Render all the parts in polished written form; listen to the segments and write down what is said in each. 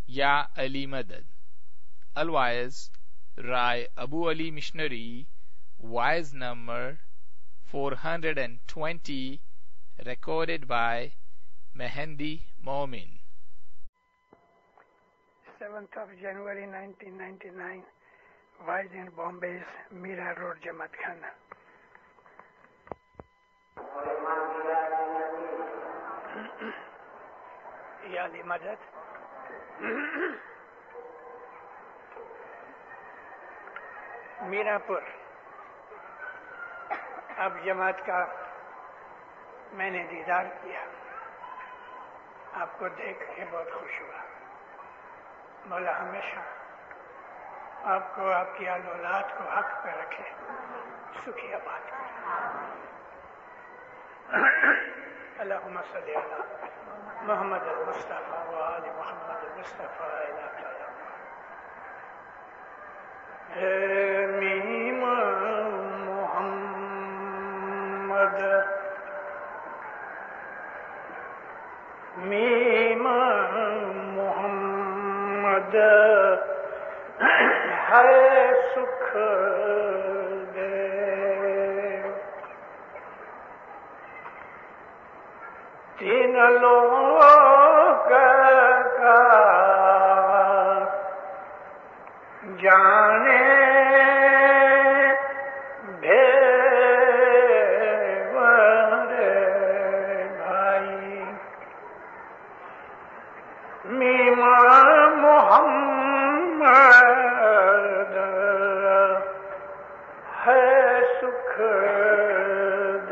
یا علی مدد. Otherwise, Rai Abu Ali Missionary, wise number 420, recorded by Mehendi Momin. 7th of January 1999, wise in Bombay's Mira Road, Jamaat Khana. Ya Ali Madad. Mirapur अब जमात का मैंने दीदार किया, आपको देख के बहुत खुश हुआ। मौला हमेशा आपको, आपकी औलाद को हक पे रखे, सुखी आबाद करे। अल्लाहुम्मा सल्ली अला मुहम्मद मुस्तफा व आलि मुहम्मद मुस्तफा इला क़याम। मीम मोहम्मद मीम मोहम्मद है सुख दे, तीन लोग का जाने भेवर भाई। मीमा मोहम्मद है सुख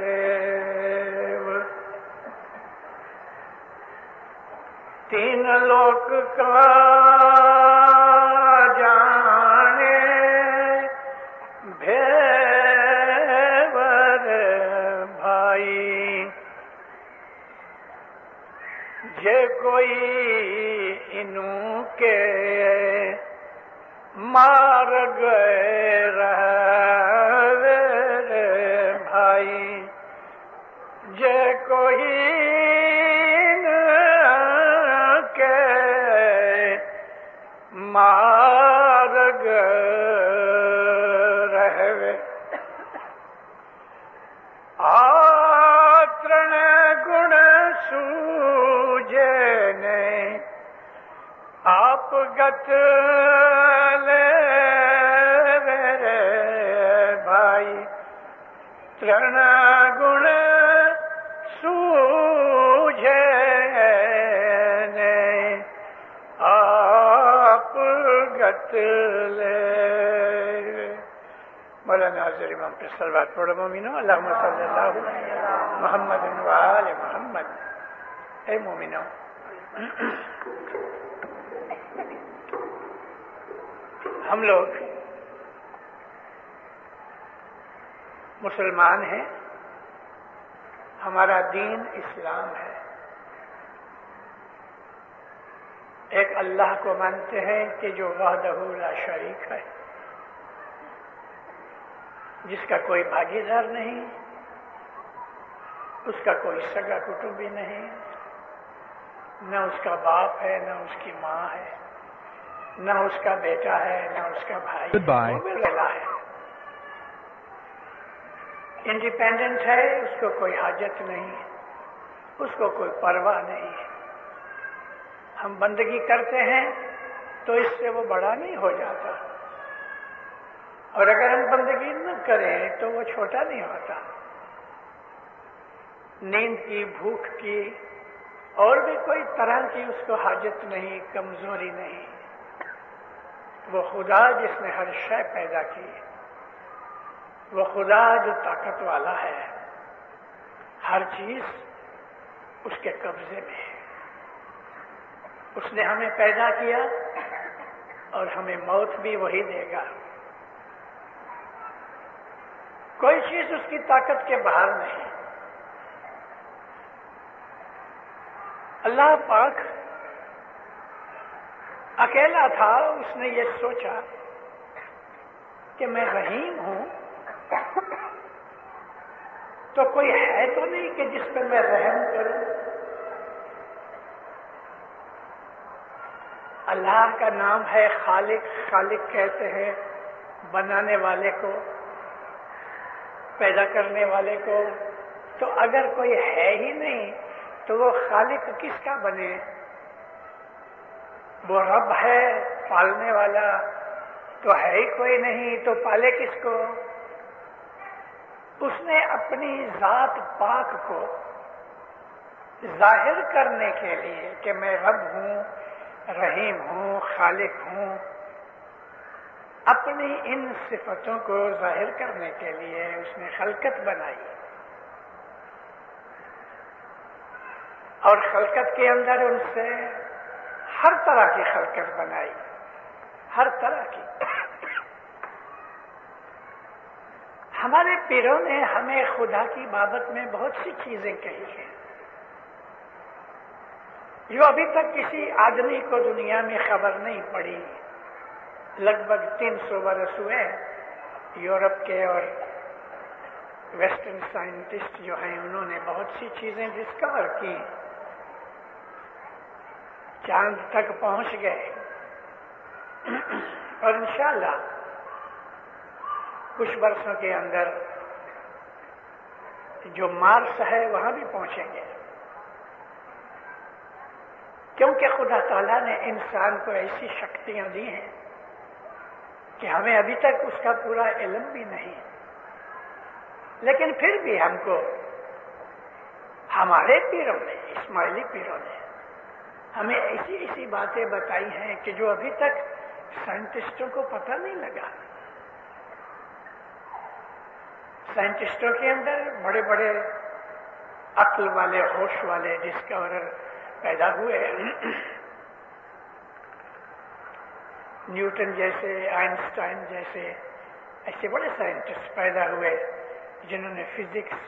देव, तीन लोक का कोई इनू के मार गए रहे भाई, जे कोई इनके मार गए रहे। आत्रण गुण सूझे आप गत ले मेरे भाई, तृण गुण सूझे ने आप गत ले। मौलाना हाज़िर इमाम पे सलवात पढ़ो मोमिनो, अल्लाहुम्मा सल्ली अला मुहम्मद व आलि मुहम्मद। ए मोमिनो, हम लोग मुसलमान हैं, हमारा दीन इस्लाम है। एक अल्लाह को मानते हैं कि जो वहदहू ला शरीक है, जिसका कोई भागीदार नहीं, उसका कोई सगा कुटुंबी नहीं, न उसका बाप है, न उसकी माँ है, न उसका बेटा है, न उसका भाई। वो भी अकेला है, इंडिपेंडेंट है, उसको कोई हाजत नहीं, उसको कोई परवाह नहीं। हम बंदगी करते हैं तो इससे वो बड़ा नहीं हो जाता, और अगर हम बंदगी न करें तो वो छोटा नहीं होता। नींद की, भूख की और भी कोई तरह की उसको हाजत नहीं, कमजोरी नहीं। वो खुदा जिसने हर शय पैदा की, वो खुदा जो ताकत वाला है, हर चीज उसके कब्जे में है। उसने हमें पैदा किया और हमें मौत भी वही देगा। कोई चीज उसकी ताकत के बाहर नहीं। अल्लाह पाक अकेला था, उसने ये सोचा कि मैं रहीम हूं, तो कोई है तो नहीं कि जिस पर मैं रहम करूं। اللہ کا نام ہے خالق. خالق کہتے ہیں بنانے والے کو، پیدا کرنے والے کو. تو اگر کوئی ہے ہی نہیں تو وہ خالق کس کا بنے؟ وہ رب ہے پالنے والا، تو ہے ہی کوئی نہیں تو پالے کس کو؟ اس نے اپنی ذات پاک کو ظاہر کرنے کے لیے کہ میں رب ہوں، رحیم ہوں، خالق ہوں، اپنی ان صفتوں کو ظاہر کرنے کے لیے اس نے خلقت بنائی. اور خلقت کے اندر ان سے ہر طرح کی خلقت بنائی، ہر طرح کی. ہمارے پیروں نے ہمیں خدا کی بابت میں بہت سی چیزیں کہی ہیں جو ابھی تک کسی آدمی کو دنیا میں خبر نہیں پڑی. لگ بھگ 300 برس ہوئے یورپ کے اور ویسٹرن سائنٹسٹ جو ہیں انہوں نے بہت سی چیزیں ڈسکور کی، چاند تک پہنچ گئے اور انشاءاللہ کچھ برسوں کے اندر جو مارس ہے وہاں بھی پہنچیں گے، کیونکہ خدا تعالیٰ نے انسان کو ایسی شکتیاں دی ہیں کہ ہمیں ابھی تک اس کا پورا علم بھی نہیں. لیکن پھر بھی ہم کو ہمارے پیروں نے، اسماعیلی پیروں نے ہمیں ایسی ایسی باتیں بتائی ہیں کہ جو ابھی تک سائنٹسٹوں کو پتہ نہیں لگا. سائنٹسٹوں کے اندر بڑے بڑے عقل والے، ہوش والے ڈسکورر پیدا ہوئے. نیوٹن جیسے، آئنسٹائن جیسے ایسے بڑے سائنٹسٹ پیدا ہوئے جنہوں نے فزکس،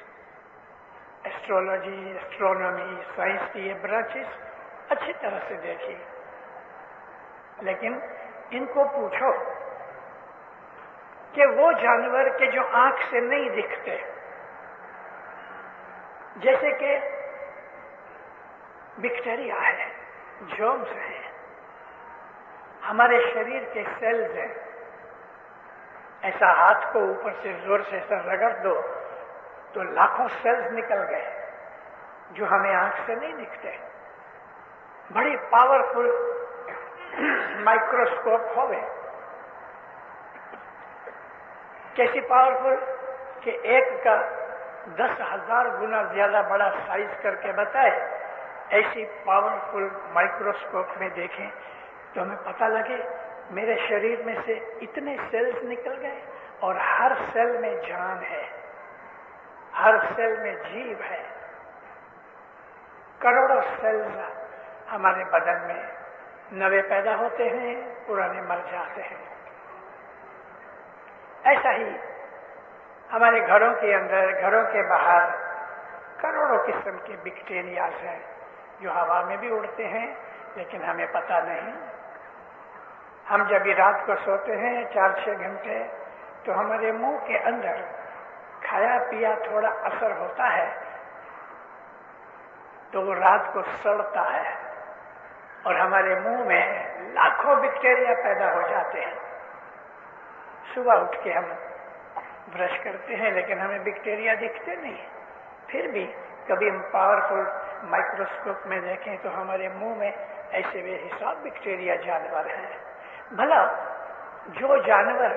ایسٹرولوجی، ایسٹرونومی، سائنس کی یہ برانچز اچھی طرح سے دیکھی. لیکن ان کو پوچھو کہ وہ جانور کے جو آنکھ سے نہیں دکھتے، جیسے کہ بیکٹیریا ہے، جرمز ہیں، ہمارے شریر کے سیلز ہیں، ایسا ہاتھ کو اوپر سے زور سے ایسا رگڑ دو تو لاکھوں سیلز نکل گئے جو ہمیں آنکھ سے نہیں دکھتے. بڑی پاورفل مائکروسکوپ ہوئے، کیسی پاورفل کہ ایک کا 10,000 گنا زیادہ بڑا سائز کر کے بتائے. ایسی پاورفل مائکروسکوپ میں دیکھیں تو ہمیں پتہ لگے میرے شریر میں سے اتنے سیلز نکل گئے اور ہر سیل میں جان ہے، ہر سیل میں جیو ہے. کروڑوں سیلز ہمارے بدن میں نئے پیدا ہوتے ہیں، پرانے مر جاتے ہیں. ایسا ہی ہمارے گھروں کے اندر، گھروں کے باہر کروڑوں قسم کے بیکٹیریاز ہیں جو ہوا میں بھی اڑتے ہیں لیکن ہمیں پتہ نہیں. ہم جب بھی رات کو سوتے ہیں 4-6 گھنٹے تو ہمارے منہ کے اندر کھایا پیا تھوڑا اثر ہوتا ہے تو وہ رات کو سڑتا ہے اور ہمارے منہ میں لاکھوں بیکٹیریا پیدا ہو جاتے ہیں. صبح اٹھ کے ہم برش کرتے ہیں لیکن ہمیں بیکٹیریا دکھتے نہیں. پھر بھی کبھی ہم پاورفل مائکروسکوپ میں دیکھیں تو ہمارے منہ میں ایسے بے حساب بیکٹیریا جانور ہیں. بھلا جو جانور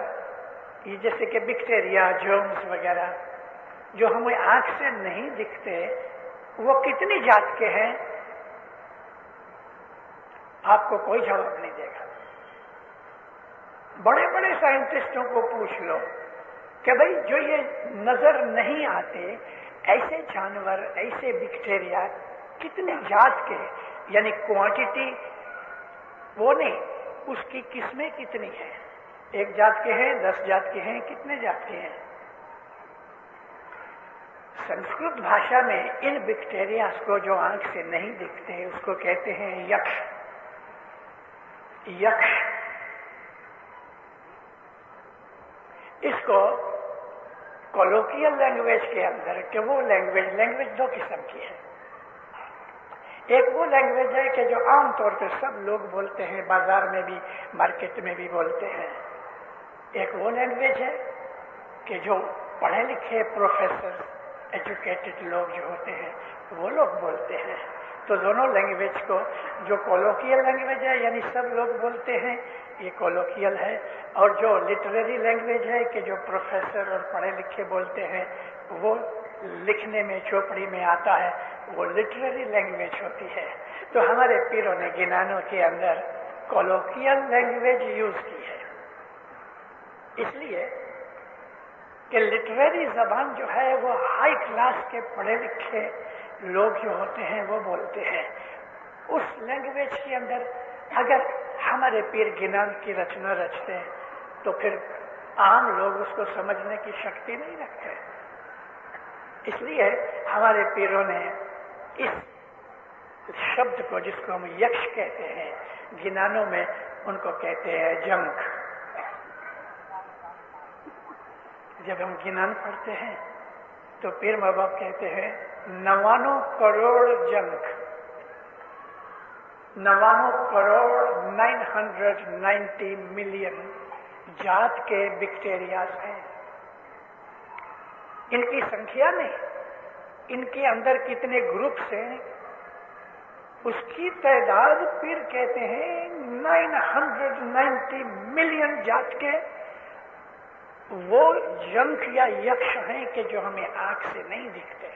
یہ جیسے کہ بیکٹیریا، جرمز وغیرہ جو ہمیں آنکھ سے نہیں دکھتے وہ کتنی جات کے ہیں؟ آپ کو کوئی جواب نہیں دے گا. بڑے بڑے سائنٹسٹوں کو پوچھ لو کہ بھئی جو یہ نظر نہیں آتے ایسے جانور، ایسے بیکٹیریا کتنی جات کے، یعنی کوانٹٹی وہ نہیں، اس کی قسمیں کتنی ہیں؟ 1 جات کے ہیں، 10 جات کے ہیں، کتنے جات کے ہیں؟ سنسکرت بھاشا میں ان بیکٹیریاز کو جو آنکھ سے نہیں دکھتے اس کو کہتے ہیں یکش. یکش اس کو کولوکیل لینگویج کے اندر، کہ وہ لینگویج 2 قسم کی ہے. एक वो लैंग्वेज है कि जो आम तौर पर सब लोग बोलते हैं, बाजार में भी मार्केट में भी बोलते हैं। एक वो लैंग्वेज है कि जो पढ़े लिखे प्रोफेसर एजुकेटेड लोग जो होते हैं वो लोग बोलते हैं। तो दोनों लैंग्वेज को, जो कोलोकियल लैंग्वेज है यानी सब लोग बोलते हैं, ये कोलोकियल है, और जो लिटरेरी लैंग्वेज है कि जो प्रोफेसर और पढ़े लिखे बोलते हैं वो लिखने में चौपड़ी में आता है, वो लिटरेरी लैंग्वेज होती है। तो हमारे पीरों ने गिनानों के अंदर कोलोकियल लैंग्वेज यूज की है, इसलिए कि लिटरेरी जबान जो है वो हाई क्लास के पढ़े लिखे लोग जो होते हैं वो बोलते हैं। उस लैंग्वेज के अंदर अगर हमारे पीर गिनान की रचना रचते हैं तो फिर आम लोग उसको समझने की शक्ति नहीं रखते। इसलिए हमारे पीरों ने इस शब्द को, जिसको हम यक्ष कहते हैं, गिनानों में उनको कहते हैं जंक। जब हम गिनान पढ़ते हैं तो पीर माँ बाप कहते हैं 99 करोड़ जंक, 99 करोड़ 990 मिलियन जात के बैक्टीरियाज हैं। इनकी संख्या नहीं, इनके अंदर कितने ग्रुप्स हैं उसकी तादाद पीर कहते हैं 990 मिलियन जात के वो जंक या यक्ष हैं कि जो हमें आंख से नहीं दिखते।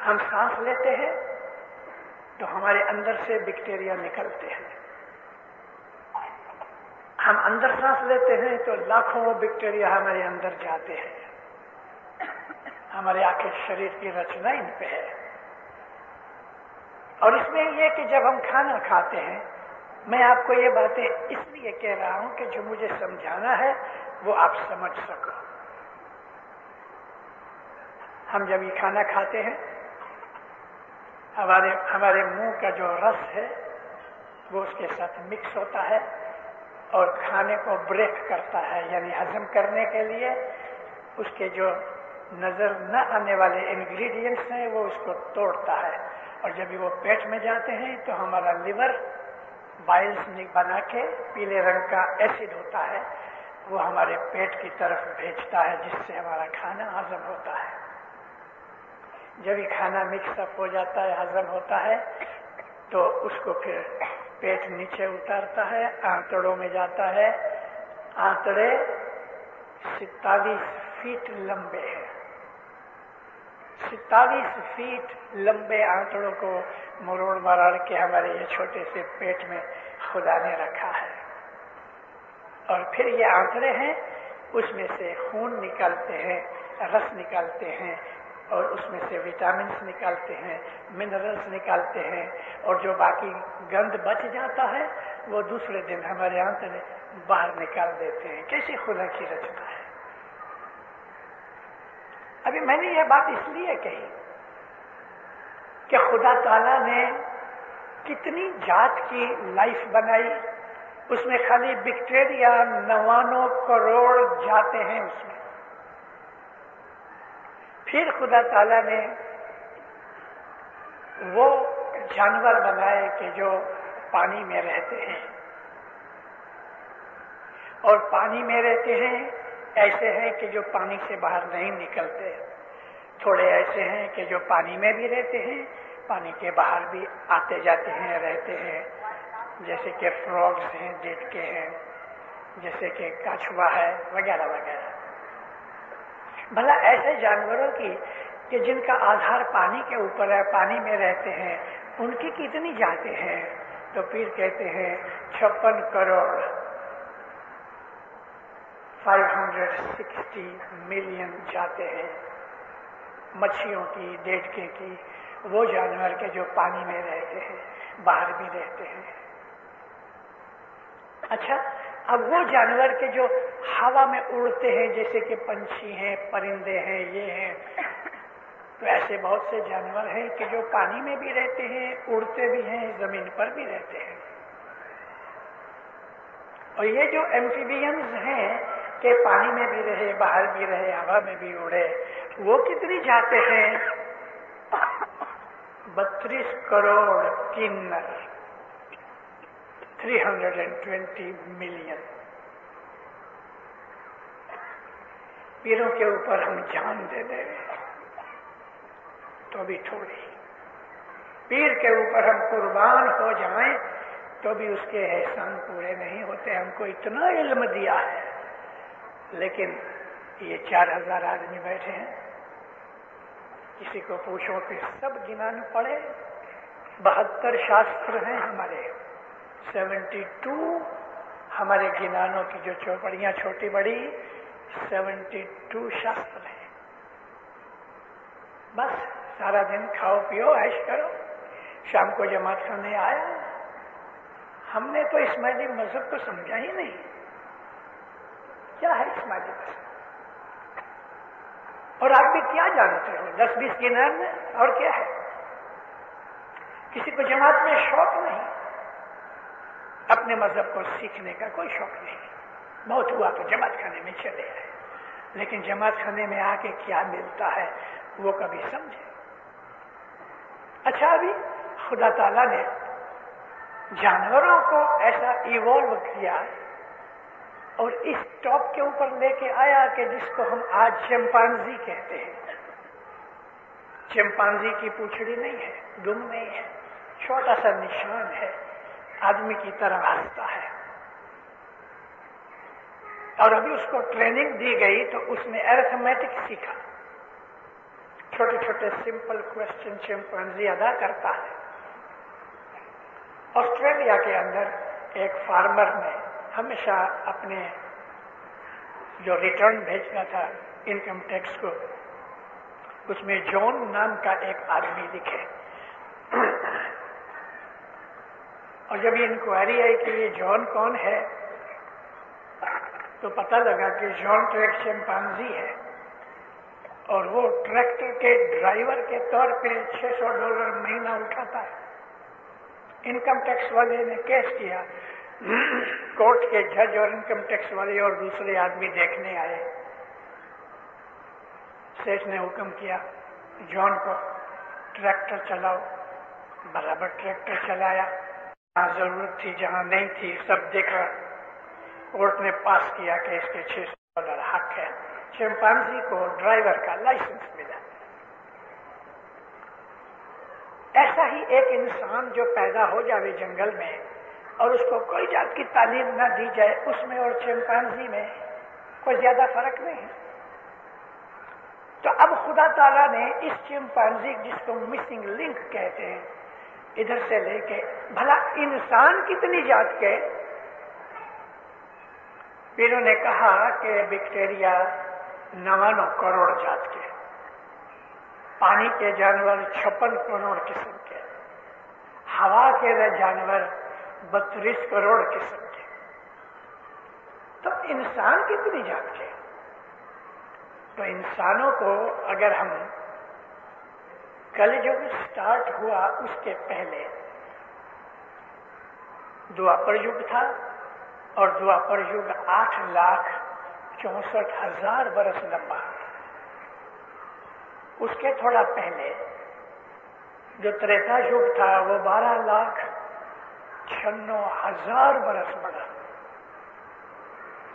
हम सांस लेते हैं तो हमारे अंदर से बैक्टीरिया निकलते हैं, हम अंदर सांस लेते हैं तो लाखों बैक्टीरिया हमारे अंदर जाते हैं। हमारे आखिर शरीर की रचना इन पे है। और इसमें यह कि जब हम खाना खाते हैं, मैं आपको ये बातें इसलिए कह रहा हूं कि जो मुझे समझाना है वो आप समझ सको। हम जब ये खाना खाते हैं, हमारे मुंह का जो रस है वो उसके साथ मिक्स होता है और खाने को ब्रेक करता है, यानी हजम करने के लिए उसके जो नजर न आने वाले इंग्रेडिएंट्स हैं वो उसको तोड़ता है। और जब वो पेट में जाते हैं तो हमारा लिवर बाइल्स बना के पीले रंग का एसिड होता है, वो हमारे पेट की तरफ भेजता है, जिससे हमारा खाना हजम होता है। जब ये खाना मिक्सअप हो जाता है, हजम होता है, तो उसको फिर पेट नीचे उतारता है, आंतड़ों में जाता है। आंतड़े 27 फीट लंबे हैं। 27 फीट लंबे आंतड़ों को मरोड़ मराड़ के हमारे ये छोटे से पेट में खुदा ने रखा है। और फिर ये आंतड़े हैं, उसमें से खून निकालते हैं, रस निकालते हैं, और उसमें से विटामिन्स निकालते हैं, मिनरल्स निकालते हैं, और जो बाकी गंद बच जाता है वो दूसरे दिन हमारे आंतड़े बाहर निकाल देते हैं। कैसी खुदा की रचना है। अभी मैंने ये बात इसलिए कही कि खुदा ताला ने कितनी जात की लाइफ बनाई, उसमें खाली बैक्टीरिया 99 करोड़ जाते हैं उसमें। फिर खुदा ताला ने वो जानवर बनाए कि जो पानी में रहते हैं, और पानी में रहते हैं ऐसे हैं कि जो पानी से बाहर नहीं निकलते, थोड़े ऐसे हैं कि जो पानी में भी रहते हैं, पानी के बाहर भी आते जाते हैं, रहते हैं, जैसे कि फ्रॉग्स हैं, डेटके हैं, जैसे कि कछुआ है, वगैरह वगैरह। भला ऐसे जानवरों की कि जिनका आधार पानी के ऊपर है, पानी में रहते हैं, उनकी कितनी जाते हैं? तो पीर कहते हैं 56 करोड़ 560 मिलियन जाते हैं मच्छियों की, डेटके की, वो जानवर के जो पानी में रहते हैं, बाहर भी रहते हैं। अच्छा, अब वो जानवर के जो हवा में उड़ते हैं, जैसे कि पंछी हैं, परिंदे हैं, ये हैं, तो ऐसे बहुत से जानवर हैं कि जो पानी में भी रहते हैं, उड़ते भी हैं, जमीन पर भी रहते हैं। और ये जो एम्फीबियंस हैं कि पानी में भी रहे, बाहर भी रहे, हवा में भी उड़े, वो कितनी जाते हैं? 32 करोड़ किन्नर, 320 मिलियन पीरों के ऊपर हम जान दे दें तो भी थोड़ी, पीर के ऊपर हम कुर्बान हो जाएं तो भी उसके एहसान पूरे नहीं होते। हमको इतना इल्म दिया है, लेकिन ये 4000 आदमी बैठे हैं, किसी को पूछो कि सब गिनान पड़े, 72 शास्त्र हैं हमारे, 72 हमारे गिनानों की जो चौपड़ियां छोटी बड़ी 72 शास्त्र हैं। बस सारा दिन खाओ पियो ऐश करो, शाम को जमात खाने आया। हमने तो इस्माइली मजहब को समझा ही नहीं। क्या है इस्माइली मजहब? और आप भी क्या जानते हो? 10-20 गिनान में और क्या है? किसी को जमात में शौक नहीं, अपने मजहब को सीखने का कोई शौक नहीं। बहुत हुआ तो जमात खाने में चले आए, लेकिन जमात खाने में आके क्या मिलता है वो कभी समझे। अच्छा, अभी खुदा ताला ने जानवरों को ऐसा इवॉल्व किया और इस टॉप के ऊपर लेके आया कि जिसको हम आज चिंपांजी कहते हैं। चिंपांजी की पूंछड़ी नहीं है, दुम नहीं है, छोटा सा निशान है, आदमी की तरह हंसता है। और अभी उसको ट्रेनिंग दी गई तो उसने अरिथमेटिक सीखा, छोटे छोटे सिंपल क्वेश्चन चिंपांजी अदा करता है। ऑस्ट्रेलिया के अंदर एक फार्मर ने हमेशा अपने जो रिटर्न भेजना था इनकम टैक्स को, उसमें जॉन नाम का एक आदमी लिखे। और जब इंक्वायरी आई कि ये जॉन कौन है, तो पता लगा कि जॉन तो एक चिंपांजी है और वो ट्रैक्टर के ड्राइवर के तौर पे $600 महीना उठाता है। इनकम टैक्स वाले ने केस किया, कोर्ट के जज और इनकम टैक्स वाले और दूसरे आदमी देखने आए। सेठ ने हुक्म किया, जॉन को ट्रैक्टर चलाओ। बराबर ट्रैक्टर चलाया, जहां जरूरत थी जहां नहीं थी सब देखा। कोर्ट ने पास किया कि इसके $600 हक है। चिंपांजी को ड्राइवर का लाइसेंस मिला। ऐसा ही एक इंसान जो पैदा हो जावे जंगल में और उसको कोई जात की तालीम न दी जाए, उसमें और चिंपांजी में कोई ज्यादा फर्क नहीं है। तो अब खुदा ताला ने इस चिंपांजी जिसको मिसिंग लिंक कहते हैं, इधर से लेके भला इंसान कितनी जात के, पीरों ने कहा कि बैक्टीरिया 99 करोड़ जात के, पानी के जानवर 56 करोड़ किस्म के, हवा के जानवर 32 करोड़ किस्म के। तो इंसान कितनी जात के? तो इंसानों को अगर हम कलयुग स्टार्ट हुआ उसके पहले द्वापर युग था, और द्वापर युग 8,64,000 बरस लंबा। उसके थोड़ा पहले जो त्रेता युग था वो 12,96,000 बरस बड़ा।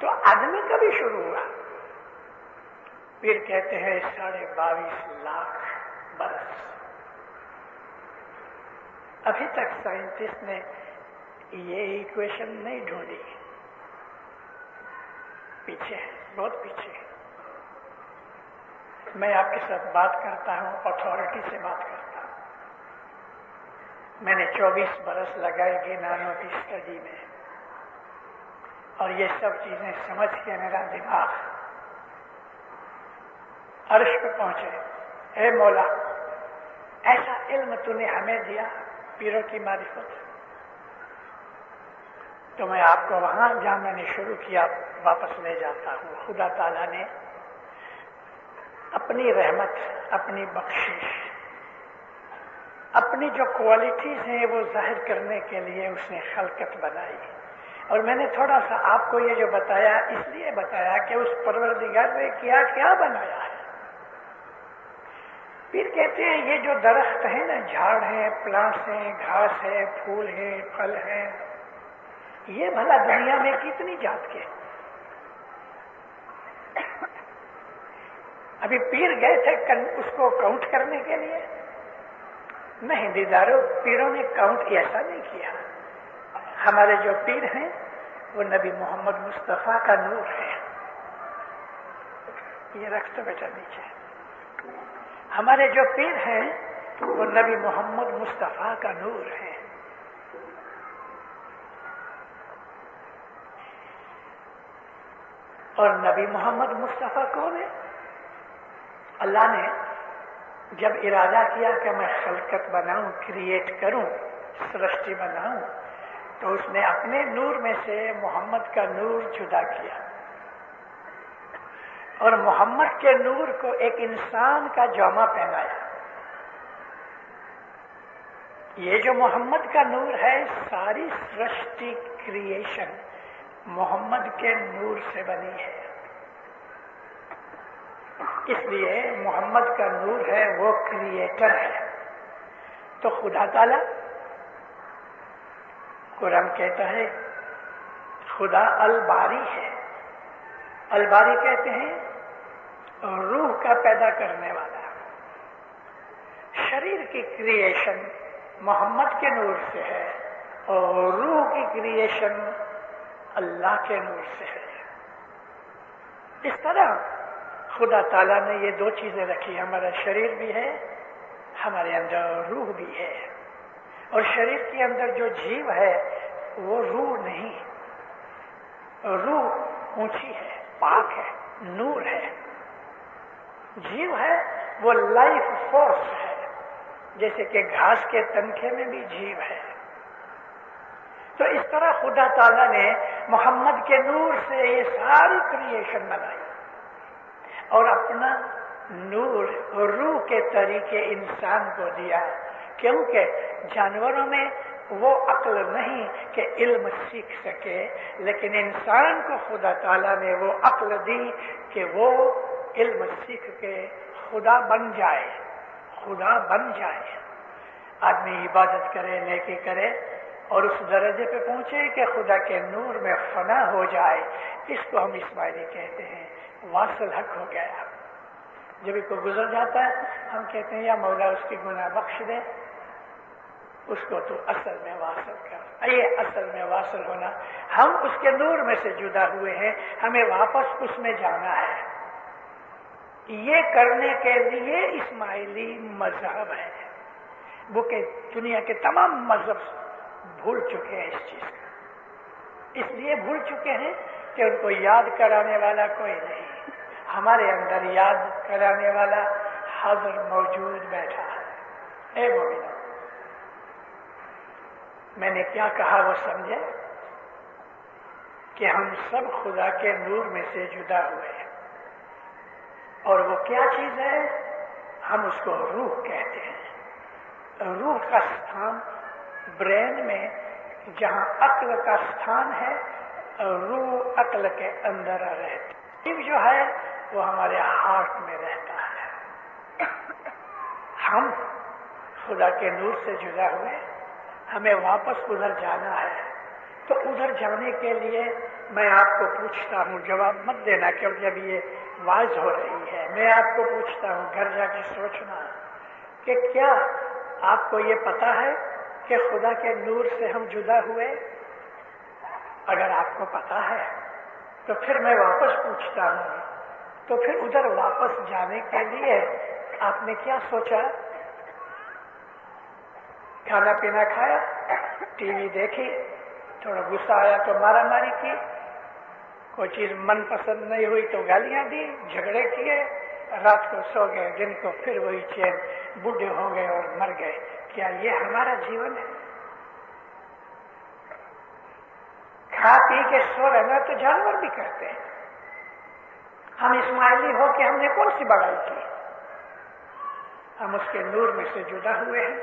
तो आदमी कभी शुरू हुआ? फिर कहते हैं 22.5 लाख बरस। अभी तक साइंटिस्ट ने ये इक्वेशन नहीं ढूंढी, पीछे है, बहुत पीछे है। मैं आपके साथ बात करता हूं, अथॉरिटी से बात करता हूं। मैंने 24 बरस लगाए गिनानों की स्टडी में, और ये सब चीजें समझ के मेरा दिमाग अर्श पे पहुंचे। हे मौला, ऐसा इल्म तूने हमें दिया, पीरों की मारिफत, तो मैं आपको वहां जहां मैंने शुरू किया वापस ले जाता हूं। खुदा ताला ने अपनी रहमत, अपनी बख्शिश, अपनी जो क्वालिटीज हैं वो जाहिर करने के लिए उसने खलकत बनाई। और मैंने थोड़ा सा आपको ये जो बताया इसलिए बताया कि उस परवरदिगार ने क्या क्या बनाया है। پھر کہتے ہیں یہ جو درخت ہے نا، جھاڑ ہے، پلانٹس ہیں، گھاس ہے، پھول ہیں، پھل ہیں، یہ بھلا دنیا میں کتنی جات کے؟ ابھی پیر گئے تھے اس کو کاؤنٹ کرنے کے لیے؟ نہیں دیدارو، پیروں نے کاؤنٹ ایسا نہیں کیا. ہمارے جو پیر ہیں وہ نبی محمد مصطفیٰ کا نور ہے. یہ رکھ تو بیٹا نیچے. ہمارے جو پیر ہیں وہ نبی محمد مصطفیٰ کا نور ہے. اور نبی محمد مصطفیٰ کون ہے؟ اللہ نے جب ارادہ کیا کہ میں خلقت بناؤں، کریٹ کروں، سرشٹی بناؤں، تو اس نے اپنے نور میں سے محمد کا نور جدا کیا اور محمد کے نور کو ایک انسان کا جامہ پہنایا. یہ جو محمد کا نور ہے، ساری سرشٹی کریشن محمد کے نور سے بنی ہے. اس لیے محمد کا نور ہے، وہ کریٹر ہے. تو خدا تعالی قرآن کہتا ہے خدا الباری ہے. الباری کہتے ہیں روح کا پیدا کرنے والا. شریر کی کریشن محمد کے نور سے ہے اور روح کی کریشن اللہ کے نور سے ہے. اس طرح خدا تعالیٰ نے یہ دو چیزیں رکھی، ہمارا شریر بھی ہے، ہمارے اندر روح بھی ہے. اور شریر کے اندر جو جیو ہے وہ روح نہیں، روح اونچی ہے، پاک ہے، نور ہے. جیو ہے وہ لائف فورس ہے، جیسے کہ گھاس کے تنکے میں بھی جیو ہے. تو اس طرح خدا تعالیٰ نے محمد کے نور سے یہ ساری کریشن بنائی اور اپنا نور اور روح کے طریقے انسان کو دیا. کیونکہ جانوروں میں وہ عقل نہیں کہ علم سیکھ سکے، لیکن انسان کو خدا تعالیٰ نے وہ عقل دی کہ وہ علم سیکھ کے خدا بن جائے. خدا بن جائے. آدمی عبادت کرے، نیکی کرے اور اس درجے پہ پہنچے کہ خدا کے نور میں فنا ہو جائے. اس کو ہم اسماعیلی کہتے ہیں واصل حق ہو گیا. جب کوئی گزر جاتا ہے ہم کہتے ہیں یا مولا اس کی گناہ بخش دے، اس کو تو اصل میں واصل کر. یہ اصل میں واصل ہونا، ہم اس کے نور میں سے جدا ہوئے ہیں، ہمیں واپس اس میں جانا ہے. یہ کرنے کے لیے اسماعیلی مذہب ہے. وہ کہ دنیا کے تمام مذہب بھول چکے ہیں اس چیز کو. اس لیے بھول چکے ہیں کہ ان کو یاد کرانے والا کوئی نہیں. ہمارے اندر یاد کرانے والا حاضر موجود بیٹھا ہے. اے مومنو، میں نے کیا کہا وہ سمجھے کہ ہم سب خدا کے نور میں سے جدا ہوئے ہیں. اور وہ کیا چیز ہے؟ ہم اس کو روح کہتے ہیں. روح کا ستھان برین میں، جہاں عقل کا ستھان ہے، روح عقل کے اندر رہتی. جو ہے وہ ہمارے ہارٹ میں رہتا ہے. ہم خدا کے نور سے جدا ہوئے، ہمیں واپس ادھر جانا ہے. تو ادھر جانے کے لیے میں آپ کو پوچھتا ہوں، جواب مت دینا کیونکہ ابھی یہ واعظ ہو رہی ہے. میں آپ کو پوچھتا ہوں، گھر جا کے سوچنا کہ کیا آپ کو یہ پتا ہے کہ خدا کے نور سے ہم جدا ہوئے؟ اگر آپ کو پتا ہے تو پھر میں واپس پوچھتا ہوں، تو پھر ادھر واپس جانے کے لیے آپ نے کیا سوچا؟ کھانا پینا کھایا، ٹی وی دیکھی، تھوڑا غصہ آیا تو مارا ماری کی، کوئی چیز من پسند نہیں ہوئی تو گالیاں دی، جھگڑے کیے، رات کو سو گئے، دن کو پھر وہی چین، بوڑھے ہو گئے اور مر گئے. کیا یہ ہمارا جیون ہے؟ کھا پی کے سو رہنا تو جانور بھی کرتے ہیں. ہم اسماعیلی ہو کے ہم نے کون سی بڑائی کی؟ ہم اس کے نور میں سے جدا ہوئے ہیں،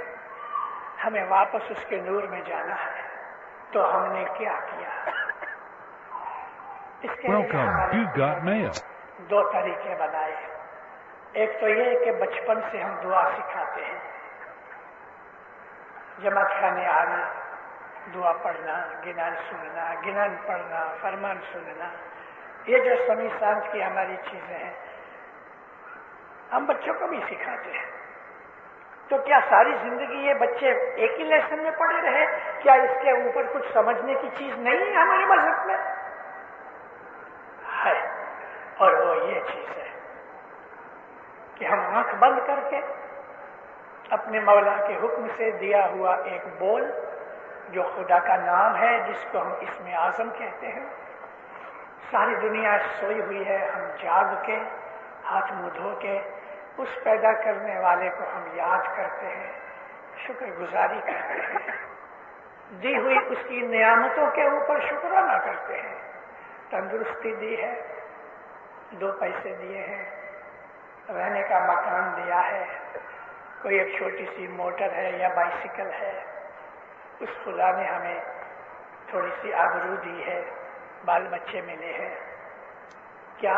ہمیں واپس اس کے نور میں جانا ہے. تو ہم نے کیا کیا؟ اس کے لیے دو طریقے بنائے. ایک تو یہ کہ بچپن سے ہم دعا سکھاتے ہیں، جماعت خانے آنا، دعا پڑھنا، گنان سننا، گنان پڑھنا، فرمان سننا، یہ جو سمی سانس کی ہماری چیزیں ہیں ہم بچوں کو بھی سکھاتے ہیں۔ تو کیا ساری زندگی یہ بچے ایک ہی لیسن میں پڑے رہے؟ کیا اس کے اوپر کچھ سمجھنے کی چیز نہیں ہے ہمارے مذہب میں؟ ہے، اور وہ یہ چیز ہے کہ ہم آنکھ بند کر کے اپنے مولا کے حکم سے دیا ہوا ایک بول جو خدا کا نام ہے، جس کو ہم اسم اعظم کہتے ہیں، ساری دنیا سوئی ہوئی ہے، ہم جاگ کے ہاتھ منہ دھو کے اس پیدا کرنے والے کو ہم یاد کرتے ہیں، شکر گزاری کرتے ہیں، دی ہوئی اس کی نعمتوں کے اوپر شکرانہ کرتے ہیں۔ تندرستی دی ہے، 2 پیسے دیے ہیں، رہنے کا مکان دیا ہے، کوئی ایک چھوٹی سی موٹر ہے یا بائسیکل ہے، اس خدا نے ہمیں تھوڑی سی آبرو دی ہے، بال بچے ملے ہیں، کیا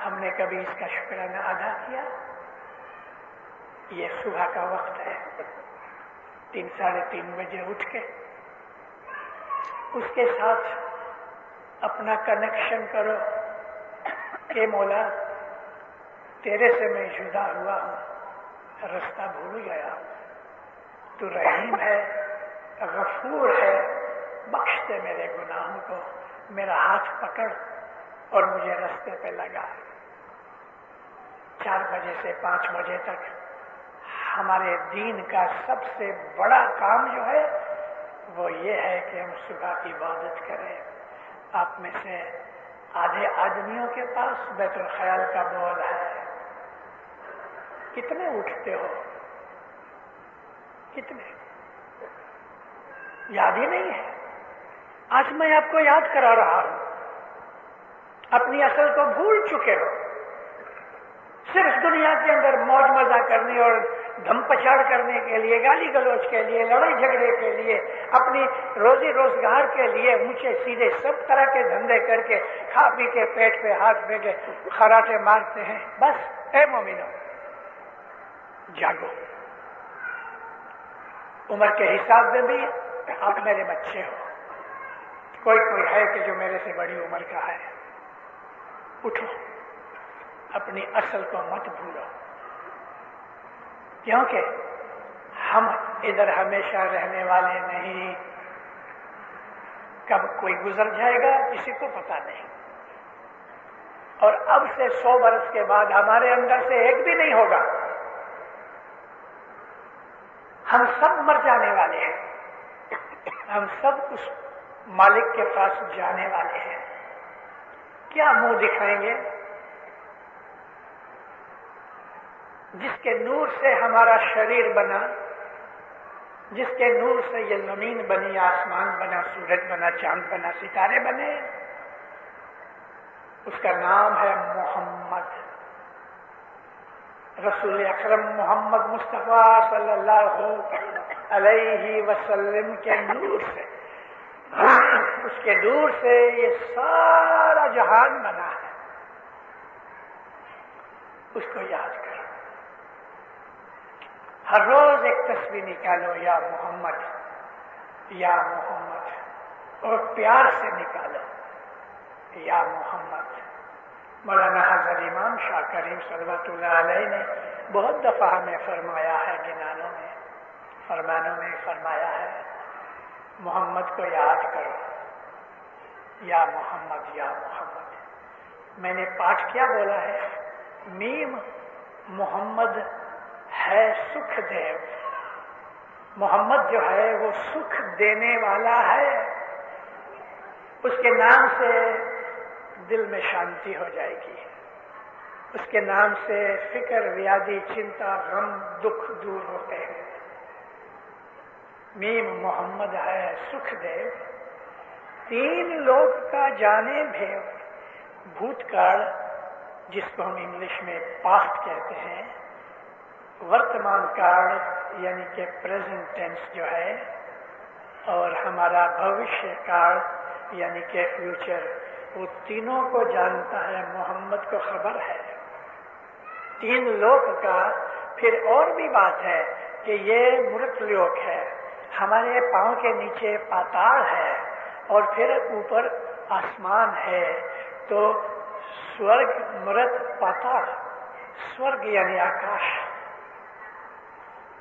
ہم نے کبھی اس کا شکرانہ ادا کیا؟ یہ صبح کا وقت ہے، 3 ساڑھے 3 بجے اٹھ کے اس کے ساتھ اپنا کنیکشن کرو کہ مولا تیرے سے میں جدا ہوا ہوں، رستہ بھول گیا ہوں، تو رحیم ہے، غفور ہے، بخش دے میرے گناہوں کو، میرا ہاتھ پکڑ اور مجھے رستے پہ لگا۔ 4 بجے سے 5 بجے تک ہمارے دین کا سب سے بڑا کام جو ہے وہ یہ ہے کہ ہم صبح کی عبادت کریں۔ آپ میں سے آدھے آدمیوں کے پاس بیت الخیال کا بول ہے، کتنے اٹھتے ہو؟ کتنے؟ یاد ہی نہیں ہے۔ آج میں آپ کو یاد کرا رہا ہوں، اپنی اصل کو بھول چکے ہو، صرف دنیا کے اندر موج مزہ کرنے اور دھم پچاڑ کرنے کے لیے، گالی گلوچ کے لیے، لڑائی جھگڑے کے لیے، اپنی روزی روزگار کے لیے اونچے سیدھے سب طرح کے دھندے کر کے کھا پی کے پیٹ پہ ہاتھ بیٹھے خراٹے مارتے ہیں۔ بس اے مومنو جاگو، عمر کے حساب میں بھی آپ میرے بچے ہو، کوئی ہے کہ جو میرے سے بڑی عمر کا ہے، اٹھو، اپنی اصل کو مت بھولو، کیونکہ ہم ادھر ہمیشہ رہنے والے نہیں، کب کوئی گزر جائے گا کسی کو پتا نہیں، اور اب سے 100 برس کے بعد ہمارے اندر سے ایک بھی نہیں ہوگا، ہم سب مر جانے والے ہیں، ہم سب اس مالک کے پاس جانے والے ہیں، کیا منہ دکھائیں گے؟ جس کے نور سے ہمارا شریر بنا، جس کے نور سے یہ زمین بنی، آسمان بنا، سورج بنا، چاند بنا، ستارے بنے، اس کا نام ہے محمد، رسول اکرم محمد مصطفیٰ صلی اللہ علیہ وسلم کے نور سے، اس کے نور سے یہ سارا جہان بنا ہے، اس کو یاد کرو، ہر روز ایک تصویر نکالو، یا محمد یا محمد، اور پیار سے نکالو یا محمد۔ مولانا حضرت امام شاہ کریم صلوات اللہ علیہ نے بہت دفعہ ہمیں فرمایا ہے، گنانوں میں، فرمانوں میں فرمایا ہے، محمد کو یاد کرو، یا محمد یا محمد۔ میں نے پاٹھ کیا بولا ہے؟ میم محمد ہے سکھ دیو، محمد جو ہے وہ سکھ دینے والا ہے، اس کے نام سے دل میں شانتی ہو جائے گی، اس کے نام سے فکر، ویادی، چنتا، غم، دکھ دور ہوتے ہیں۔ میم محمد ہے سکھ دیو، 3 لوگ کا جانے بھیو، بھوت کال جس کو ہم انگلش میں پاسٹ کہتے ہیں، ورتمان کال یعنی کہ پریزنٹ ٹینس جو ہے، اور ہمارا بھوشیہ کال یعنی کہ فیوچر، وہ تینوں کو جانتا ہے، محمد کو خبر ہے۔ तीन लोक का फिर और भी बात है कि ये मृत लोक है, हमारे पांव के नीचे पाताल है और फिर ऊपर आसमान है। तो स्वर्ग, मृत, पाताल, स्वर्ग यानी आकाश।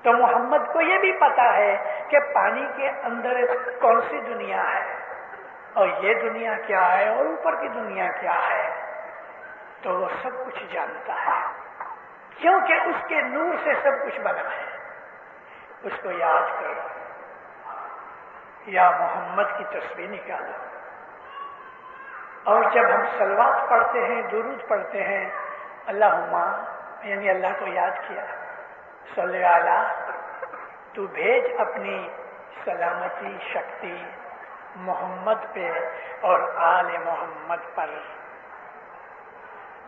तो मोहम्मद को ये भी पता है कि पानी के अंदर कौन सी दुनिया है और ये दुनिया क्या है और ऊपर की दुनिया क्या है। तो वो सब कुछ जानता है, क्योंकि उसके नूर से सब कुछ बना है। उसको याद करो, या मोहम्मद की तस्वीर निकालो। और जब हम सलवात पढ़ते हैं, दुरूद पढ़ते हैं, अल्लाहुम्मा यानी अल्लाह को याद किया, सल्ले अला, तू भेज अपनी सलामती शक्ति मोहम्मद पे और आले मोहम्मद पर।